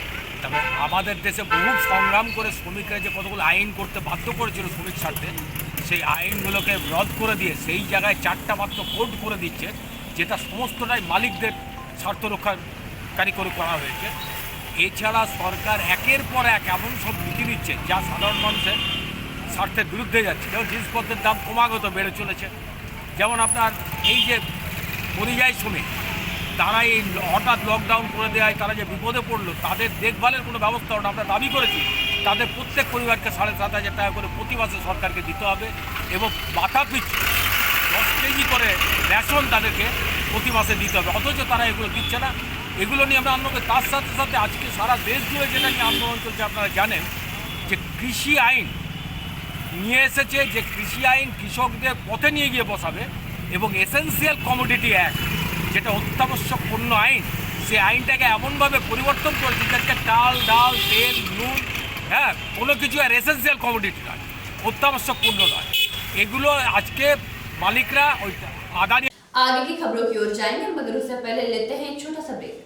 তবে আমাদের দেশে বহু সংগ্রাম করে শ্রমিকরা যে কতগুলো আইন করতে বাধ্য করেছিল শ্রমিক স্বার্থে, সেই আইনগুলোকে রদ করে দিয়ে সেই জায়গায় 4টা মাত্র কোড করে দিচ্ছে, যেটা সমস্তটাই মালিকদের স্বার্থ রক্ষাকারী করে করা হয়েছে। এছাড়া সরকার একের পর এক এমন সব নীতি নিচ্ছে যা সাধারণ মানুষের স্বার্থের বিরুদ্ধে যাচ্ছে। যেমন জিনিসপত্রের দাম ক্রমাগত বেড়ে চলেছে। যেমন আপনার এই যে পরিযায়ী শ্রমিক, তারা এই হঠাৎ লকডাউন করে দেওয়ায় তারা যে বিপদে পড়লো, তাদের দেখভালের কোনো ব্যবস্থা ওটা আমরা দাবি করেছি। তাদের প্রত্যেক পরিবারকে 7,500 টাকা করে প্রতি মাসে সরকারকে দিতে হবে এবং মাথা পিছু 10 কেজি করে রেশন তাদেরকে প্রতি মাসে দিতে হবে, অথচ তারা এগুলো দিচ্ছে না। এগুলো নিয়ে আমরা আন্দোলন করি। তার সাথে সাথে আজকে সারা দেশ জুড়ে যেটা নিয়ে আন্দোলন চলছে, আপনারা জানেন যে কৃষি আইন নিয়ে এসেছে, যে কৃষি আইন কৃষকদের পথে নিয়ে গিয়ে বসাবে এবং এসেন্সিয়াল কমোডিটি অ্যাক্ট যেটা অত্যাবশ্যক পণ্য আইন, সেই আইনটাকে এমনভাবে পরিবর্তন করেছে যাতে চাল, ডাল, তেল, নুন, কোনো কিছু আর এসেন্সিয়াল কমোডিটি নয়, অত্যাবশ্যক পণ্য নয়। এগুলো আজকে মালিকরা ওই আদানি। आगे की खबरों की ओर जाएंगे, मगर उससे पहले लेते हैं एक छोटा सा ब्रेक।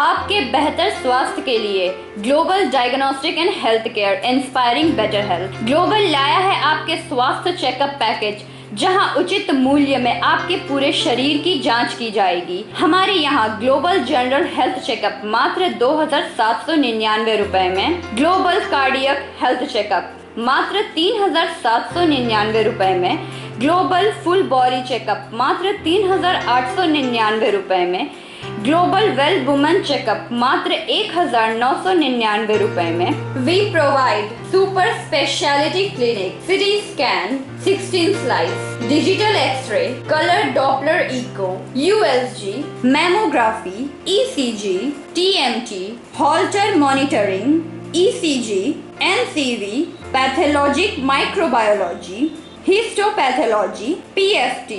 आपके बेहतर स्वास्थ्य के लिए global diagnostic and health care inspiring better health global लाया है आपके स्वास्थ्य चेकअप पैकेज, जहां उचित मूल्य में आपके पूरे शरीर की जांच की जाएगी। हमारे यहां ग्लोबल जनरल हेल्थ चेकअप मात्र 2,799 रुपए में, ग्लोबल कार्डियक हेल्थ चेकअप मात्र 3,799 रुपए में, ग्लोबल फुल बॉडी चेकअप मात्र 3,899 रुपए में, ग्लोबल वेल वुमेन चेकअप मात्र 1,999 रुपए में। We provide super speciality clinic, CT scan, 16 slice, digital X ray, colour Doppler echo, USG, mammography, ECG, TMT, Holter monitoring, ECG, NCV, pathologic microbiology, histopathology, PFT,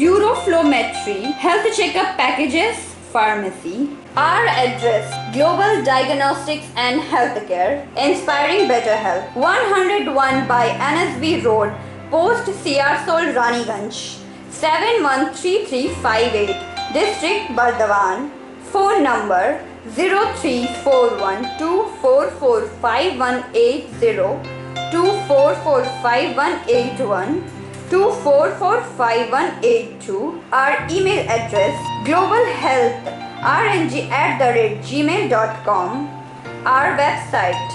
uroflowmetry, health checkup packages, pharmacy. Our address: Global Diagnostics and Healthcare, Inspiring Better Health, 101 by NSB Road, Post Siarsol, Raniganj, 713358, District Bardhaman. Phone number 0341244580, 244581, 244582. Our email address: globalhealthrng@gmail.com. Our website: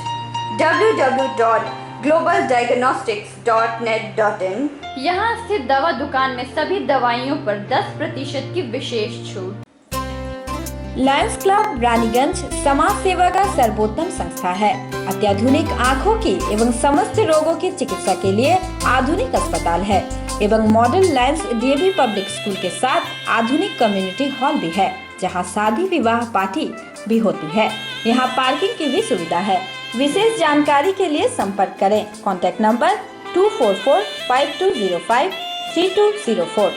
www.globaldiagnostics.net.in. यहाँ स्थित दवा दुकान में सभी दवाइयों पर 10% की विशेष छूट। लायंस क्लब रानीगंज समाज सेवा का सर्वोत्तम संस्था है। अत्याधुनिक आँखों की एवं समस्त रोगों की चिकित्सा के लिए आधुनिक अस्पताल है एवं model Lions DAV public school के साथ आधुनिक कम्युनिटी हॉल भी है, जहां शादी विवाह पार्टी भी होती है। यहां पार्किंग की भी सुविधा है। विशेष जानकारी के लिए संपर्क करें। Contact number 244-5205-3204।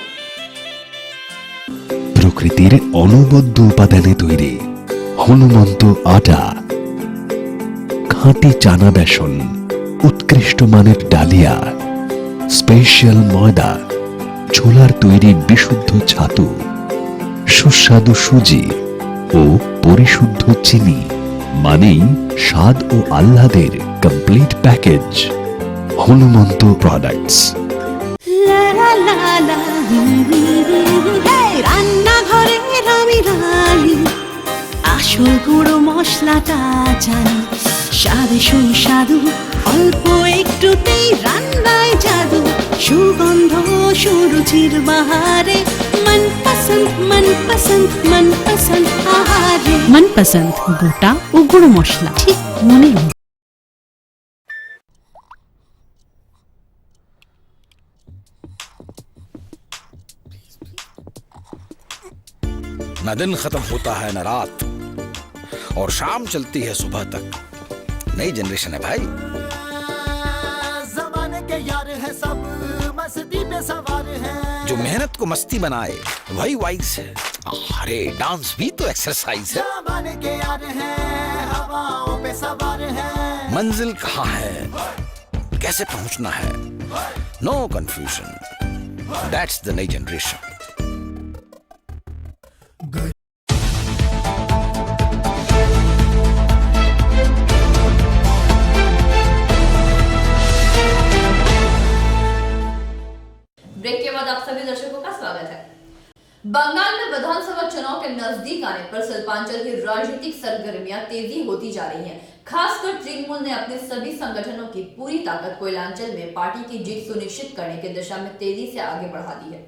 প্রকৃতির অনবদ্য উপাদানে তৈরি হনুমন্ত আটা, খাঁটি চানা বেসন, উৎকৃষ্ট মানের ডালিয়া, স্পেশাল ময়দা, ছোলার তৈরি বিশুদ্ধ ছাতু, সুস্বাদু সুজি ও পরিশুদ্ধ চিনি, মানেই স্বাদ ও আহ্লাদের কমপ্লিট প্যাকেজ। হনুমন্ত প্রোডাক্টস। রান্নাঘরে আমি রানী, আসল গুঁড়ো মশলাটা জানি, স্বাদে সুস্বাদু অল্প একটুতেই রান্নায় জাদু, সুগন্ধ সুরুচির বাহারে মনপসন্দ আহারে। মনপসন্দ গোটা ও গুঁড়ো মশলা ঠিক মনের মতো। न दिन खत्म होता है न रात, और शाम चलती है सुबह तक। नई जनरेशन है भाई। ज़माने के यार है सब, मस्ती पे सवार है। जो मेहनत को मस्ती बनाए वही वाइज है। अरे डांस भी तो एक्सरसाइज है। ज़माने के यार है, हवाओं पे सवार है। मंजिल कहाँ है, कैसे पहुंचना है, नो कंफ्यूजन। दैट्स द नई जनरेशन। ब्रेक के बाद आप सभी दर्शकों का स्वागत है। बंगाल में विधानसभा चुनाव के नजदीक आने पर शिल्पांचल की राजनीतिक सरगर्मियां तेजी होती जा रही हैं। खासकर तृणमूल ने अपने सभी संगठनों की पूरी ताकत कोयलांचल में पार्टी की जीत सुनिश्चित करने की दिशा में तेजी से आगे बढ़ा दी है।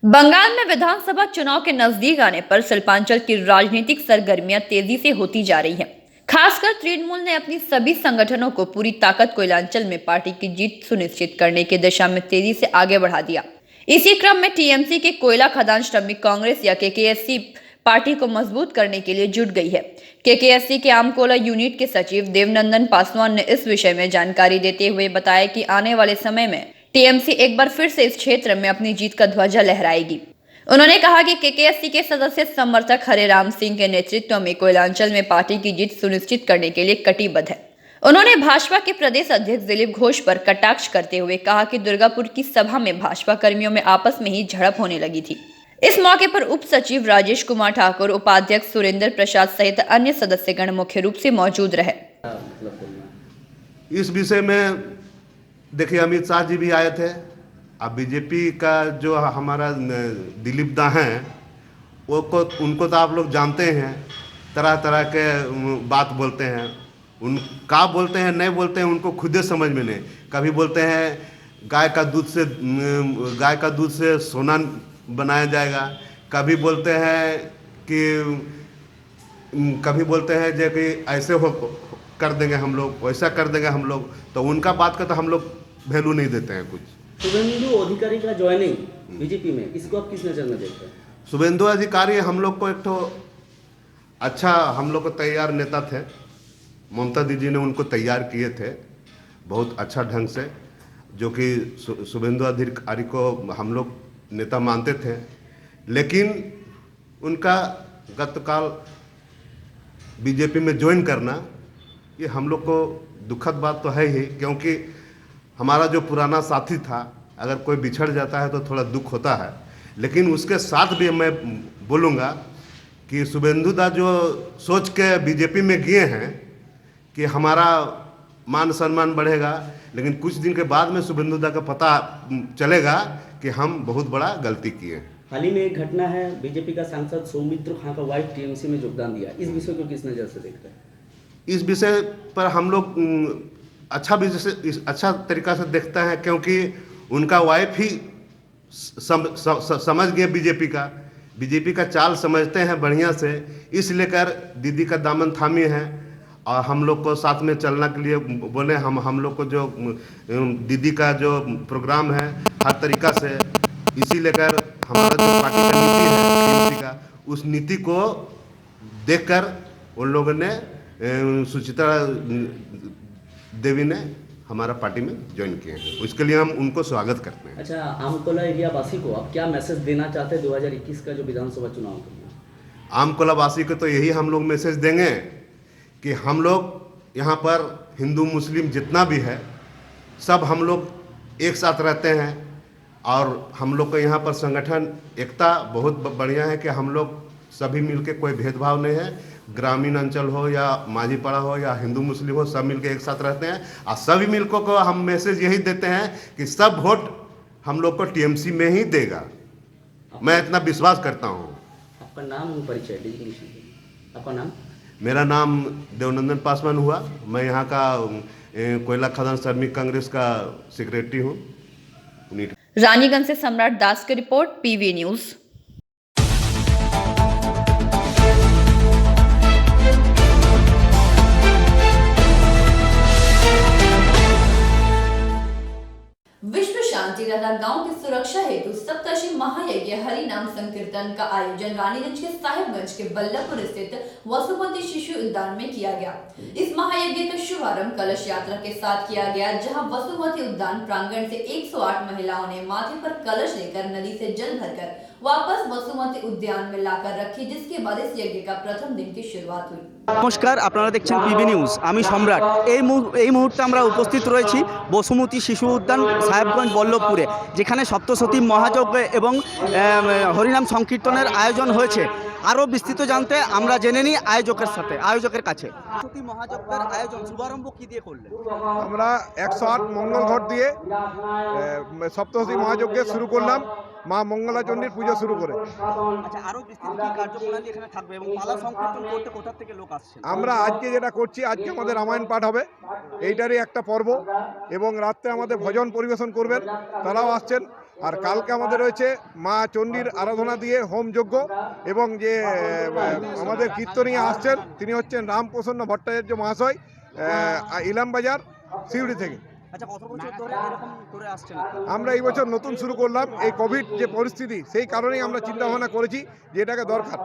बंगाल में विधानसभा चुनाव के नजदीक आने पर शिल्पांचल की राजनीतिक सरगर्मियां तेजी से होती जा रही हैं। खासकर तृणमूल ने अपनी सभी संगठनों को पूरी ताकत कोयलांचल में पार्टी की जीत सुनिश्चित करने की दिशा में तेजी से आगे बढ़ा दिया। इसी क्रम में टीएमसी के कोयला खदान श्रमिक कांग्रेस या केकेएससी पार्टी को मजबूत करने के लिए जुट गई है। केकेएससी के आमकोला यूनिट के सचिव देवनंदन पासवान ने इस विषय में जानकारी देते हुए बताया कि आने वाले समय में टीएमसी एक बार फिर से इस क्षेत्र में अपनी जीत का ध्वजा लहराएगी। उन्होंने कहा कि केकेएससी के सदस्य समर्थक हरेराम सिंह के नेतृत्व में कोयलांचल में पार्टी की जीत सुनिश्चित करने के लिए कटिबद्ध है। उन्होंने भाजपा के प्रदेश अध्यक्ष दिलीप घोष पर कटाक्ष करते हुए कहा कि दुर्गापुर की सभा में भाजपा कर्मियों में आपस में ही झड़प होने लगी थी। इस मौके पर उप सचिव राजेश कुमार ठाकुर, उपाध्यक्ष सुरेंद्र प्रसाद सहित अन्य सदस्यगण मुख्य रूप से मौजूद रहे। इस विषय में देखिए, अमित शाह जी भी आए थे। अब बीजेपी का जो हमारा दिलीप दा हैं, उनको तो आप लोग जानते हैं, तरह तरह के बात बोलते हैं। उन का बोलते हैं नहीं बोलते हैं उनको खुद समझ में नहीं। कभी बोलते हैं गाय का दूध से सोना बनाया जाएगा, कभी बोलते हैं जो कि ऐसे हो कर देंगे हम लोग, वैसा कर देंगे हम लोग। तो उनका बात का तो हम लोग वैल्यू नहीं देते हैं कुछ। शुभेंदु अधिकारी का ज्वाइनिंग बीजेपी में, इसको आप किस नजर में देखते हैं? शुभेंदु अधिकारी हम लोग को एक तो अच्छा, हम लोग को तैयार नेता थे। ममता दीदी ने उनको तैयार किए थे बहुत अच्छा ढंग से, जो कि शुभेंदु अधिकारी को हम लोग नेता मानते थे। लेकिन उनका गतकाल बीजेपी में ज्वाइन करना, ये हम लोग को दुखद बात तो है ही, क्योंकि हमारा जो पुराना साथी था, अगर कोई बिछड़ जाता है तो थोड़ा दुख होता है। लेकिन उसके साथ भी मैं बोलूँगा कि शुभेंदु दा जो सोच के बीजेपी में गए हैं कि हमारा मान सम्मान बढ़ेगा, लेकिन कुछ दिन के बाद में शुभेंदु दा का पता चलेगा कि हम बहुत बड़ा गलती किए। हाल ही में एक घटना है, बीजेपी का सांसद सौमित्र खां का वाइफ टीएमसी में योगदान दिया। इस विषय को किस नज़र से देखते हैं? इस विषय पर हम लोग अच्छा तरीका से देखते हैं, क्योंकि उनका वाइफ ही समझ गए बीजेपी का चाल समझते हैं बढ़िया से, इस लेकर दीदी का दामन थामी है और हम लोग को साथ में चलने के लिए बोले। हम लोग को जो दीदी का जो प्रोग्राम है हर तरीका से, इसी लेकर हमारा जो पार्टी का नीति है टीएमसी का, उस नीति को देखकर उन लोगों ने सुचित्रा देवी ने हमारा पार्टी में ज्वाइन किए हैं। उसके लिए हम उनको स्वागत करते हैं। अच्छा, आमकोला एरिया वासी को आप क्या मैसेज देना चाहते हैं 2021 का जो विधानसभा चुनाव है? आमकोला वासी को तो यही हम लोग मैसेज देंगे कि हम लोग यहाँ पर हिंदू मुस्लिम जितना भी है, सब हम लोग एक साथ रहते हैं। और हम लोग को यहाँ पर संगठन एकता बहुत बढ़िया है कि हम लोग सभी मिलके, कोई भेदभाव नहीं है। ग्रामीण अंचल हो या माझीपाड़ा हो या हिंदू मुस्लिम हो, सब मिलके एक साथ रहते हैं। और सभी मिलकों को हम मैसेज यही देते हैं कि सब वोट हम लोग को टीएमसी में ही देगा। मैं इतना विश्वास करता हूँ। आपका नाम परिचय दीजिए। आपका नाम? मेरा नाम देवनंदन पासवान हुआ। मैं यहाँ का कोयला खदान श्रमिक कांग्रेस का सेक्रेटरी हूँ। रानीगंज से सम्राट दास की रिपोर्ट, पीवी न्यूज। विश्व शांति तथा गांव की सुरक्षा हेतु सप्तषी महायज्ञ हरि नाम संकीर्तन का आयोजन रानीगंज के साहिबगंज के बल्लभपुर स्थित वसुमती शिशु उद्यान में किया गया। इस महायज्ञ का शुभारंभ कलश यात्रा के साथ किया गया, जहां वसुमती उद्यान प्रांगण से 108 महिलाओं ने माथे पर कलश लेकर नदी से जल भरकर वापस वसुमती उद्यान में लाकर रखी, जिसके बाद इस यज्ञ का प्रथम दिन की शुरुआत हुई। नमस्कार, আপনারা দেখছেন পিবি নিউজ। আমি সম্রাট। এই মুহূর্তে আমরা উপস্থিত রয়েছি বসুমতী শিশু উদ্যান সাহেবগঞ্জ বল্লভপুরে, যেখানে সপ্তশতী মহাযজ্ঞ এবং হরিনাম সংকীর্তনের আয়োজন হয়েছে। আরও বিস্তৃত জানতে আমরা জেনে নিই আয়োজকের কাছে। সপ্তশতী মহাযজ্ঞের আয়োজন শুভারম্ভ কি দিয়ে করলেন? আমরা 108 মঙ্গল ঘট দিয়ে সপ্তশতী মহাযজ্ঞ শুরু করলাম, মা মঙ্গলা চণ্ডীর পুজো শুরু করে। আচ্ছা, আরও বিস্তৃত কি কার্যপ্রণালী এখানে থাকবে এবং পালা সংকীর্তন করতে কোথা থেকে লোক আসছে? আমরা আজকে যেটা করছি, আজকে আমাদের রামায়ণ পাঠ হবে, এইটারই একটা পর্ব, এবং রাত্রে আমাদের ভজন পরিবেশন করবেন, তারাও আসছেন। আর কালকে আমাদের রয়েছে মা চণ্ডীর আরাধনা দিয়ে হোম যজ্ঞ, এবং যে আমাদের কীর্তনীয় আসছেন তিনি হচ্ছেন রামপ্রসন্ন ভট্টাচার্য মহাশয়, ইলামবাজার সিউড়ি থেকে। আচ্ছা, কত বছর ধরে এরকম করে আসছেন? আমরা এই বছর নতুন শুরু করলাম। এই কোভিড যে পরিস্থিতি, সেই কারণেই আমরা চিন্তা ভাবনা করেছি যে এটাকে দরকার।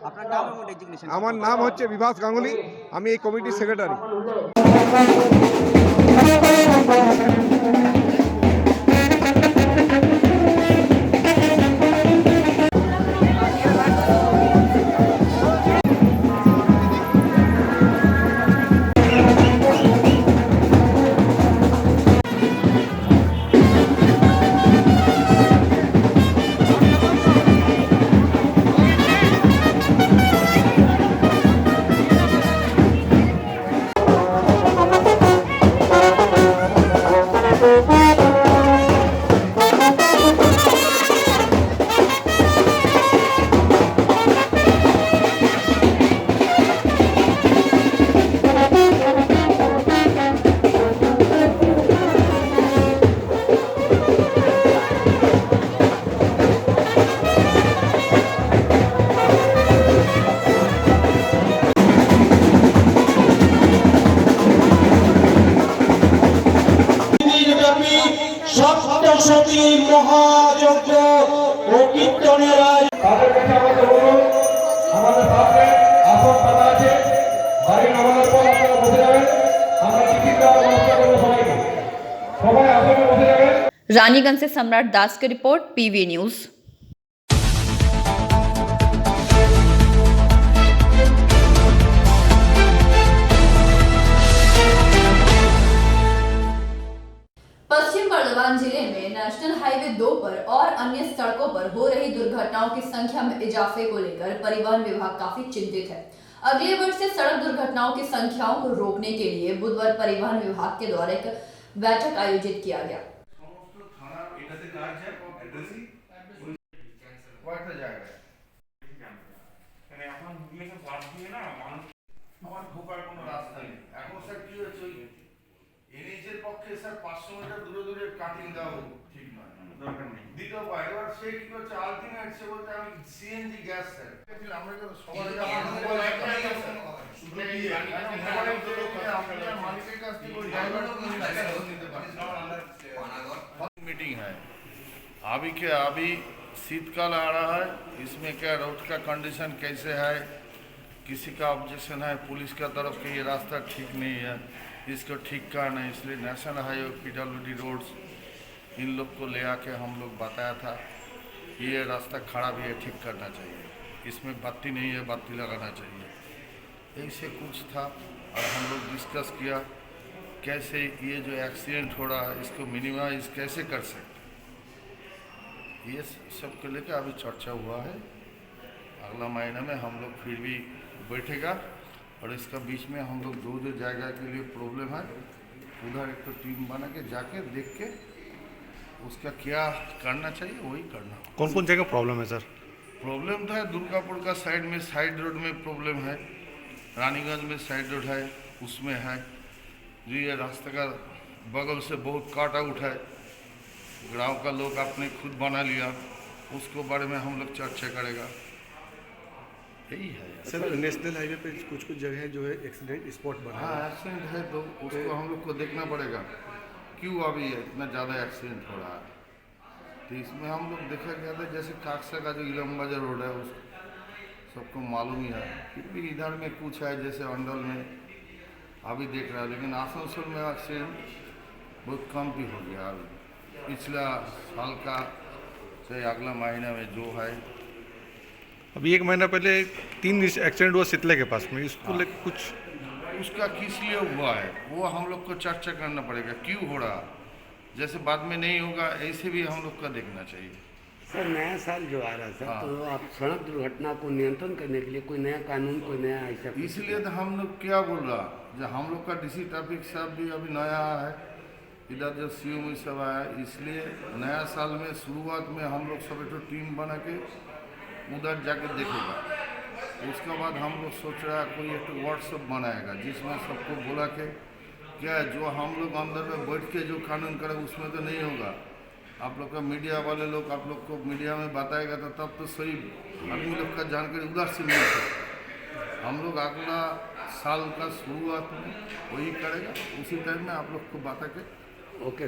আপনার নাম এবং ডেজিগনেশন? আমার নাম হচ্ছে বিভাস গাঙ্গুলি, আমি এই কমিটির সেক্রেটারি। সপ্তশতী মহাযজ্ঞ ও কীর্তনের তাদের কাছে আমাদের অনুরোধ, আমাদের সামনে আসন পাতা আছে, বাড়ি নামানোর পর আপনারা বসে যাবেন। আমরা টিকিট দেওয়ার ব্যবস্থা করবো সবাইকে, সবাই আসনে বসে যাবেন। रानीगंज से सम्राट दास की रिपोर्ट, पीवी न्यूज। पश्चिम बर्धमान जिले में नेशनल हाईवे 2 पर और अन्य सड़कों पर हो रही दुर्घटनाओं की संख्या में इजाफे को लेकर परिवहन विभाग काफी चिंतित है। अगले वर्ष से सड़क दुर्घटनाओं की संख्याओं को रोकने के लिए बुधवार परिवहन विभाग के द्वारा एक बैठक आयोजित किया गया। এনএইচের পক্ষে স্যার 500 মিটার দূরে দূরে কাটিং দেওয়া ঠিক নয়, দরকার নেই। দ্বিতীয় এবার সে কি করছে, আলটিমেট সে বলতে আমি সিএনজি গ্যাস স্যার, আমরা তো সবার মালিকের কাছ থেকে मीटिंग है। अभी शीतकाल आ रहा है, इसमें क्या रोड का कंडीशन कैसे है, किसी का ऑब्जेक्शन है पुलिस का तरफ कि ये रास्ता ठीक नहीं है, इसको ठीक करना है, इसलिए नेशनल हाईवे PWD रोड्स इन लोग को ले आके हम लोग बताया था कि ये रास्ता खराब है, ठीक करना चाहिए, इसमें बत्ती नहीं है, बत्ती लगाना चाहिए। ऐसे कुछ था और हम लोग डिस्कस किया कैसे ये जो एक्सीडेंट हो रहा है इसको मिनिमाइज कैसे कर सकते, ये सब को लेकर अभी चर्चा हुआ है। अगला महीने में हम लोग फिर भी बैठेगा और इसका बीच में हम लोग जो जगह के लिए प्रॉब्लम है उधर एक तो टीम बना के जाके देख के उसका क्या करना चाहिए वही करना। कौन कौन जगह प्रॉब्लम है सर? प्रॉब्लम था दुर्गापुर का साइड रोड में प्रॉब्लम है, रानीगंज में साइड रोड है उसमें है जी, ये रास्ते का बगल से बहुत काट आउट है, गाँव का लोग आपने खुद बना लिया, उसको बारे में हम लोग चर्चा करेगा, यही है सर। नेशनल हाईवे पे कुछ जगह जो है एक्सीडेंट स्पॉट बना है। हाँ एक्सीडेंट है तो उसको हम लोग को देखना पड़ेगा क्यों अभी इतना ज़्यादा एक्सीडेंट हो रहा है। तो इसमें हम लोग देखा गया था जैसे काकसा का जो इलम बाजार रोड है उस सबको मालूम ही है, फिर भी इधर में कुछ है जैसे अंडल में अभी देख रहा है, लेकिन आसनसोल में एक्सीडेंट बहुत कम भी हो गया अभी पिछला साल का से अगला महीना में जो है। अभी 1 महीना पहले 3 एक्सीडेंट हुआ शीतला के पास में, इसको लेकर कुछ उसका किस लिए हुआ है वो हम लोग को चर्चा करना पड़ेगा, क्यों हो रहा, जैसे बाद में नहीं होगा ऐसे भी हम लोग का देखना चाहिए। सर नया साल जो आ रहा है सर, तो आप सड़क दुर्घटना को नियंत्रण करने के लिए कोई नया कानून कोई नया ऐसा, इसलिए तो हम लोग क्या बोल रहा, जो हम लोग का डीसी ट्रैफिक साहब भी अभी नया है, इधर जो CM सब आया, इसलिए नया साल में शुरुआत में हम लोग सब एक टीम बना के उधर जाके देखेगा, उसके बाद हम लोग सोच रहा है कोई एक व्हाट्सअप बनाएगा जिसमें सबको बोला के क्या है जो हम लोग अंदर में बैठ के जो कानून करें उसमें तो नहीं होगा, आप लोग का मीडिया वाले लोग आप लोग को मीडिया में बताएगा तो तब तो सही आदमी लोग का जानकारी उधर से मिल सकता। हम लोग अगला साल का शुरुआत में वही करेगा, उसी टाइम में आप लोग को बता के ओके।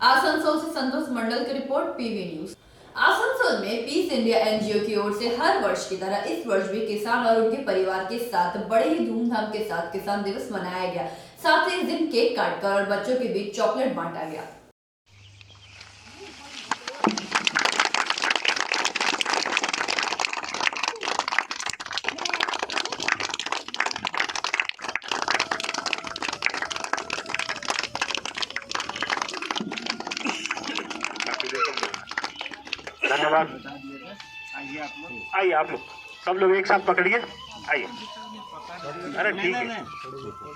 आसनसोल से संतोष मंडल की रिपोर्ट PV न्यूज। आसनसोल में पीस इंडिया NGO की ओर से हर वर्ष की तरह इस वर्ष भी किसान और उनके परिवार के साथ बड़े ही धूमधाम के साथ किसान दिवस मनाया गया। साथ ही इस दिन केक काटकर और बच्चों के बीच चॉकलेट बांटा गया। धन्यवाद। आइए आप लोग सब लोग एक साथ पकड़िए, आइए। अरे ठीक है,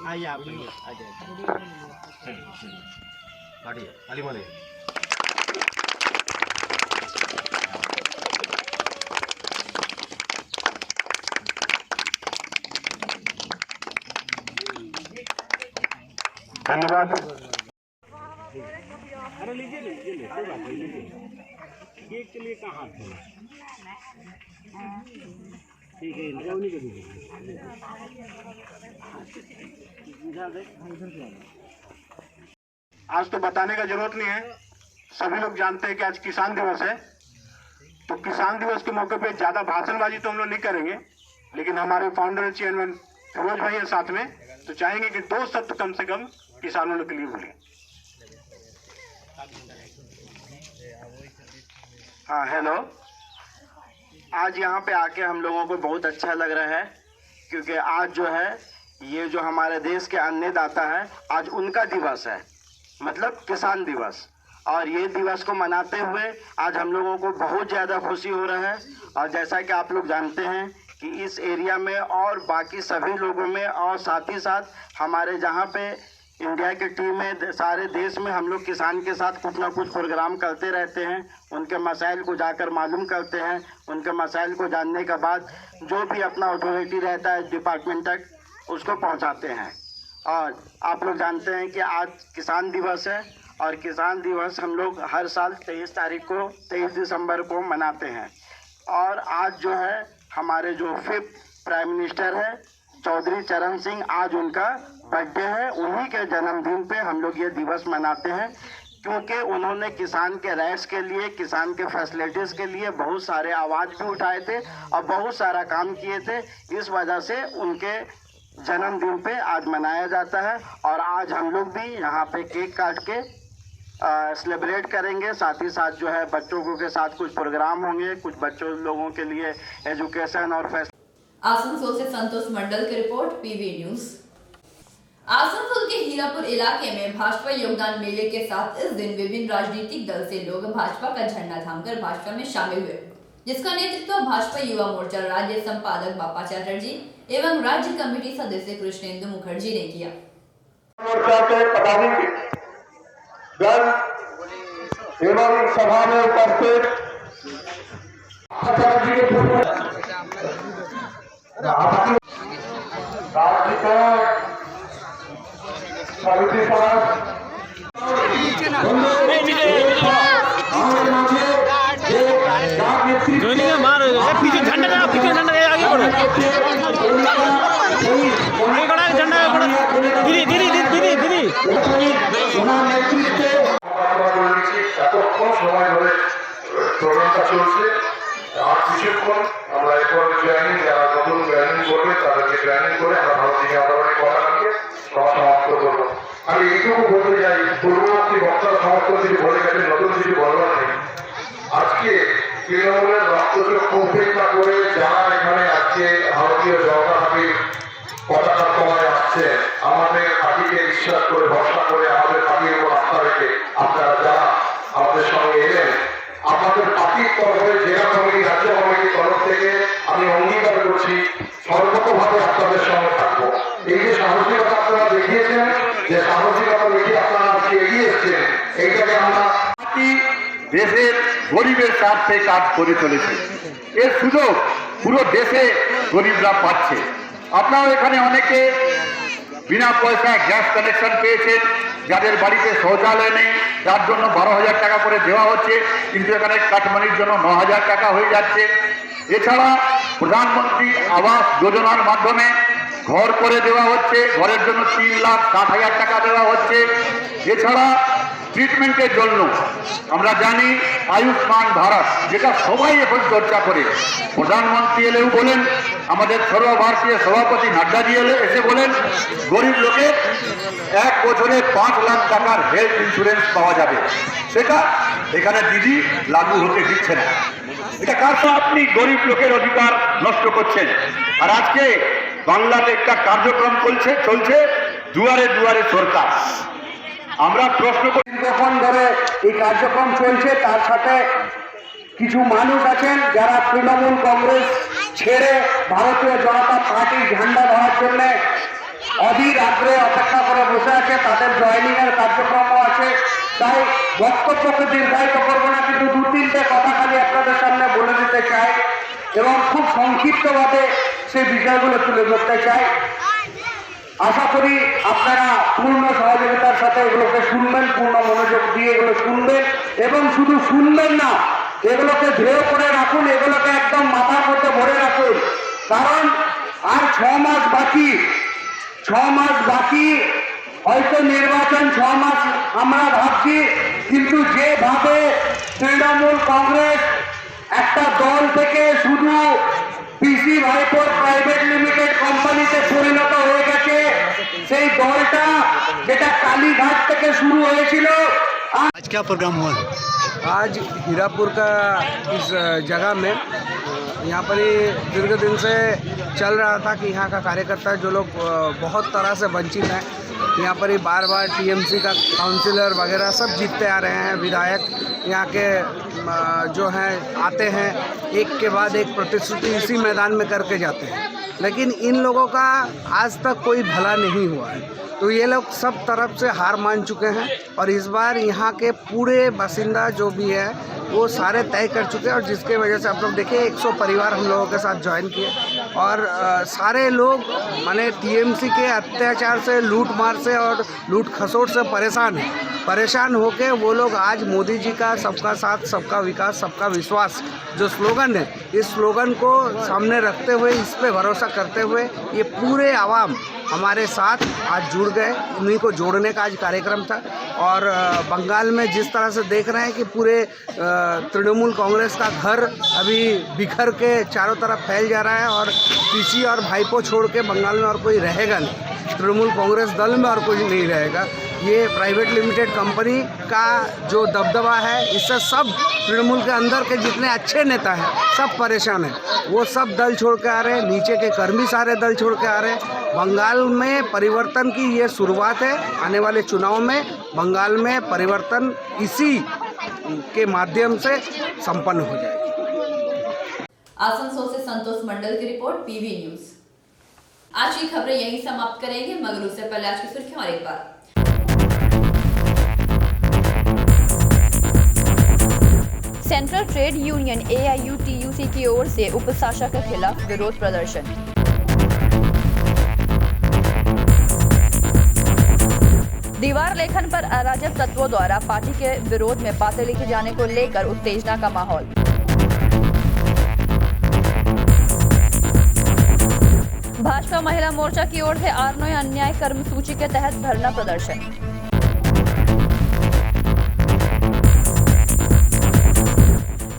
आइए आप अली माले। धन्यवाद। अरे लीजिए लीजिए, कोई बात नहीं, लीजिए। केक के लिए कहाँ ठीक है, उन्हीं को दीजिए। आज तो बताने का जरूरत नहीं है, सभी लोग जानते हैं कि आज किसान दिवस है, तो किसान दिवस के मौके पे ज्यादा भाषणबाजी तो हम लोग नहीं करेंगे, लेकिन हमारे फाउंडर चेयरमैन फिरोज भाई है साथ में, तो चाहेंगे कि 2 शब्द कम से कम किसानों के लिए बोले। हाँ हेलो, आज यहाँ पे आके हम लोगों को बहुत अच्छा लग रहा है, क्योंकि आज जो है ये जो हमारे देश के अन्नदाता है आज उनका दिवस है, मतलब किसान दिवस, और ये दिवस को मनाते हुए आज हम लोगों को बहुत ज़्यादा खुशी हो रहा है। और जैसा कि आप लोग जानते हैं कि इस एरिया में और बाकी सभी लोगों में और साथ ही साथ हमारे जहाँ पे इंडिया की टीम में सारे देश में हम लोग किसान के साथ कुछ ना कुछ प्रोग्राम करते रहते हैं, उनके मसाइल को जाकर मालूम करते हैं, उनके मसाइल को जानने के बाद जो भी अपना अथॉरिटी रहता है डिपार्टमेंट तक उसको पहुंचाते हैं। और आप लोग जानते हैं कि आज किसान दिवस है, और किसान दिवस हम लोग हर साल 23 दिसंबर को मनाते हैं। और आज जो है हमारे जो 5th प्राइम मिनिस्टर है चौधरी चरण सिंह, आज उनका बर्थडे है, उन्हीं के जन्मदिन पे हम लोग ये दिवस मनाते हैं, क्योंकि उन्होंने किसान के राइट्स के लिए, किसान के फैसिलिटीज़ के लिए बहुत सारे आवाज़ भी उठाए थे और बहुत सारा काम किए थे। इस वजह से उनके जन्मदिन पे आज मनाया जाता है, और आज हम लोग भी यहाँ पे केक काट के सेलिब्रेट करेंगे। साथ ही साथ जो है बच्चों के साथ कुछ प्रोग्राम होंगे, कुछ बच्चों लोगों के लिए एजुकेशन और आसनसोल से संतोष मंडल की रिपोर्ट PV न्यूज। आसनसोल के हीरापुर इलाके में भाजपा योगदान मेले के साथ इस दिन विभिन्न राजनीतिक दल से लोग भाजपा का झंडा थामकर भाजपा में शामिल हुए। जिसका नेतृत्व भाजपा युवा मोर्चा राज्य संपादक बापा चैटर्जी एवं राज्य कमेटी सदस्य कृष्णेंदु मुखर्जी ने किया। मोर्चा के पदाधिकारी दल एवं सभा में उपस्थित समिति पीछे झंडा आगे बढ़ो झंडा दीदी दीदी दीदी दीदी এতক্ষণ সময় ধরে প্রোগ্রামটা চলছে আর কিছুক্ষণ আমরা এরপর প্ল্যানিং যারা নতুন প্ল্যানিং করবে তাদেরকে প্ল্যানিং করে আমরা ভারতীয় আদালতের কথা লাগিয়ে সমাপ্ত করবো। আমি এইটুকু বলতে চাই, পূর্ববর্তী বক্তার সমস্ত কিছু বলে গেছে, নতুন কিছু বলবার নেই। আজকে তৃণমূলের রক্তচক্ষু উপেক্ষা করে যারা এখানে আজকে ভারতীয় জনতা পার্টির পতাকা তলায় আসছে, আমাদের পার্টিকে বিশ্বাস করে ভরসা করে আমাদের পার্টির উপর আস্থা রেখে আপনারা যারা আমাদের সঙ্গে এলেন, আপনাদের পার্টির তরফে জেলা কমিটি রাজ্য কমিটির তরফ থেকে আমি অঙ্গীকার করছি সর্বতভাবে আপনাদের সঙ্গে থাকবো। এই যে সাহসিকতা আপনারা দেখিয়েছেন, যে সাহসিকতা দেখে আপনারা আজকে এগিয়ে এসছেন, এইটাকে আমরা দেশের গরিবের স্বার্থে কাজ করে চলেছে। এর সুযোগ পুরো দেশে গরিবরা পাচ্ছে। আপনারা এখানে অনেকে বিনা পয়সায় গ্যাস কানেকশন পেয়েছেন, যাদের বাড়িতে শৌচালয় নেই তার জন্য 12,000 টাকা করে দেওয়া হচ্ছে, কিন্তু এখানে কাটমানির জন্য 9,000 টাকা হয়ে যাচ্ছে। এছাড়া প্রধানমন্ত্রী আবাস যোজনার মাধ্যমে ঘর করে দেওয়া হচ্ছে, ঘরের জন্য 3,60,000 টাকা দেওয়া হচ্ছে। এছাড়া ট্রিটমেন্টের জন্য আমরা জানি আয়ুষ্মান ভারত, যেটা সবাই এখন চর্চা করে, প্রধানমন্ত্রী এলেও বলেন, আমাদের সর্বভারতীয় সভাপতি নাড্ডাজি এসে বলেন গরিব লোকের 1 বছরে 5 লাখ টাকার হেলথ ইন্স্যুরেন্স পাওয়া যাবে। সেটা এখানে দিদি লাগু হতে দিচ্ছে না। এটা কার তো আপনি গরিব লোকের অধিকার নষ্ট করছেন। আর আজকে বাংলাতে একটা কার্যক্রম চলছে দুয়ারে দুয়ারে সরকার। আমরা প্রশ্ন করি যখন ধরে এই কার্যক্রম চলছে, তার সাথে কিছু মানুষ আছেন যারা তৃণমূল কংগ্রেস ছেড়ে ভারতীয় জনতা পার্টির ঝান্ডা ধরার জন্য অধীর আগ্রহে অপেক্ষা করে বসে আছে, তাদের জয়েনিং এর কার্যক্রমও আছে। তাই বক্তব্যকে দীর্ঘায়িত করবো না, কিন্তু 2-3টে কথা খালি আপনাদের সামনে বলে দিতে চাই এবং খুব সংক্ষিপ্তভাবে সেই বিষয়গুলো তুলে ধরতে চাই। আশা করি আপনারা পূর্ণ সহযোগিতার সাথে এগুলোকে শুনবেন, পূর্ণ মনোযোগ দিয়ে এগুলো শুনবেন এবং শুধু শুনবেন না, এগুলোকে ধেয় করে রাখুন, এগুলোকে একদম মাথার মধ্যে ভরে রাখুন। কারণ আর 6 মাস বাকি, হয়তো নির্বাচন 6 মাস আমরা ভাবছি, কিন্তু যেভাবে তৃণমূল কংগ্রেস একটা দল থেকে শুধু পিসি ভাইপোর প্রাইভেট লিমিটেড কোম্পানিতে পরিণত হয়ে গেছে, সেই দলটা যেটা কালীঘाट থেকে শুরু হয়েছিল। आज क्या प्रोग्राम हुआ? आज हीरापुर का इस जगह में यहाँ पर ही दीर्घ दिन से चल रहा था कि यहाँ का कार्यकर्ता जो लोग बहुत तरह से वंचित हैं, यहाँ पर ही बार बार टीएमसी का काउंसिलर वगैरह सब जीतते आ रहे हैं, विधायक यहाँ के जो हैं आते हैं, एक के बाद एक प्रतिश्रुति इसी मैदान में करके जाते हैं, लेकिन इन लोगों का आज तक कोई भला नहीं हुआ है। तो ये लोग सब तरफ से हार मान चुके हैं और इस बार यहाँ के पूरे बासिंदा जो भी है वो सारे तय कर चुके हैं, और जिसके वजह से आप लोग देखिए 100 परिवार हम लोगों के साथ ज्वाइन किए और सारे लोग माने टीएमसी के अत्याचार से, लूट मार से और लूट खसोट से परेशान होके वो लोग आज मोदी जी का सबका साथ, सबका विकास, सबका विश्वास जो स्लोगन है, इस स्लोगन को सामने रखते हुए, इस पे भरोसा करते हुए ये पूरे आवाम हमारे साथ आज जुड़ गए। उन्हीं को जोड़ने का आज कार्यक्रम था। और बंगाल में जिस तरह से देख रहे हैं कि पूरे तृणमूल कांग्रेस का घर अभी बिखर के चारों तरफ फैल जा रहा है और पीसी और भाईपो छोड़ के बंगाल में और कोई रहेगा नहीं, तृणमूल कांग्रेस दल में और कोई नहीं रहेगा। ये प्राइवेट लिमिटेड कंपनी का जो दबदबा है, इससे सब तृणमूल के अंदर के जितने अच्छे नेता हैं सब परेशान हैं। वो सब दल छोड़ के आ रहे हैं, नीचे के कर्मी सारे दल छोड़ के आ रहे हैं। बंगाल में परिवर्तन की ये शुरुआत है। आने वाले चुनाव में बंगाल में परिवर्तन इसी के माध्यम से संपन्न हो जाएगी। आसनसोल से संतोष मंडल की रिपोर्ट पीवी न्यूज। आज की खबरें यहीं समाप्त करेंगे, मगर उससे पहले आज की सुर्खियां और एक बार। सेंट्रल ट्रेड यूनियन AIUTUC की ओर से उपशासक के खिलाफ विरोध प्रदर्शन। दीवार लेखन पर अराजक तत्वों द्वारा पार्टी के विरोध में बातें लिखे जाने को लेकर उत्तेजना का माहौल। भाजपा महिला मोर्चा की ओर से 8 अन्याय कर्मसूची के तहत धरना प्रदर्शन।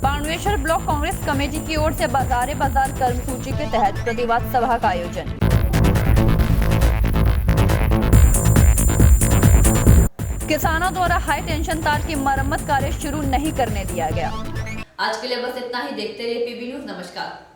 पांडवेश्वर ब्लॉक कांग्रेस कमेटी की ओर से बाजार कर्मसूची के तहत प्रतिवाद सभा का आयोजन। किसानों द्वारा हाई टेंशन तार की मरम्मत कार्य शुरू नहीं करने दिया गया। आज के लिए बस इतना ही। देखते रहिए पीबी न्यूज। नमस्कार।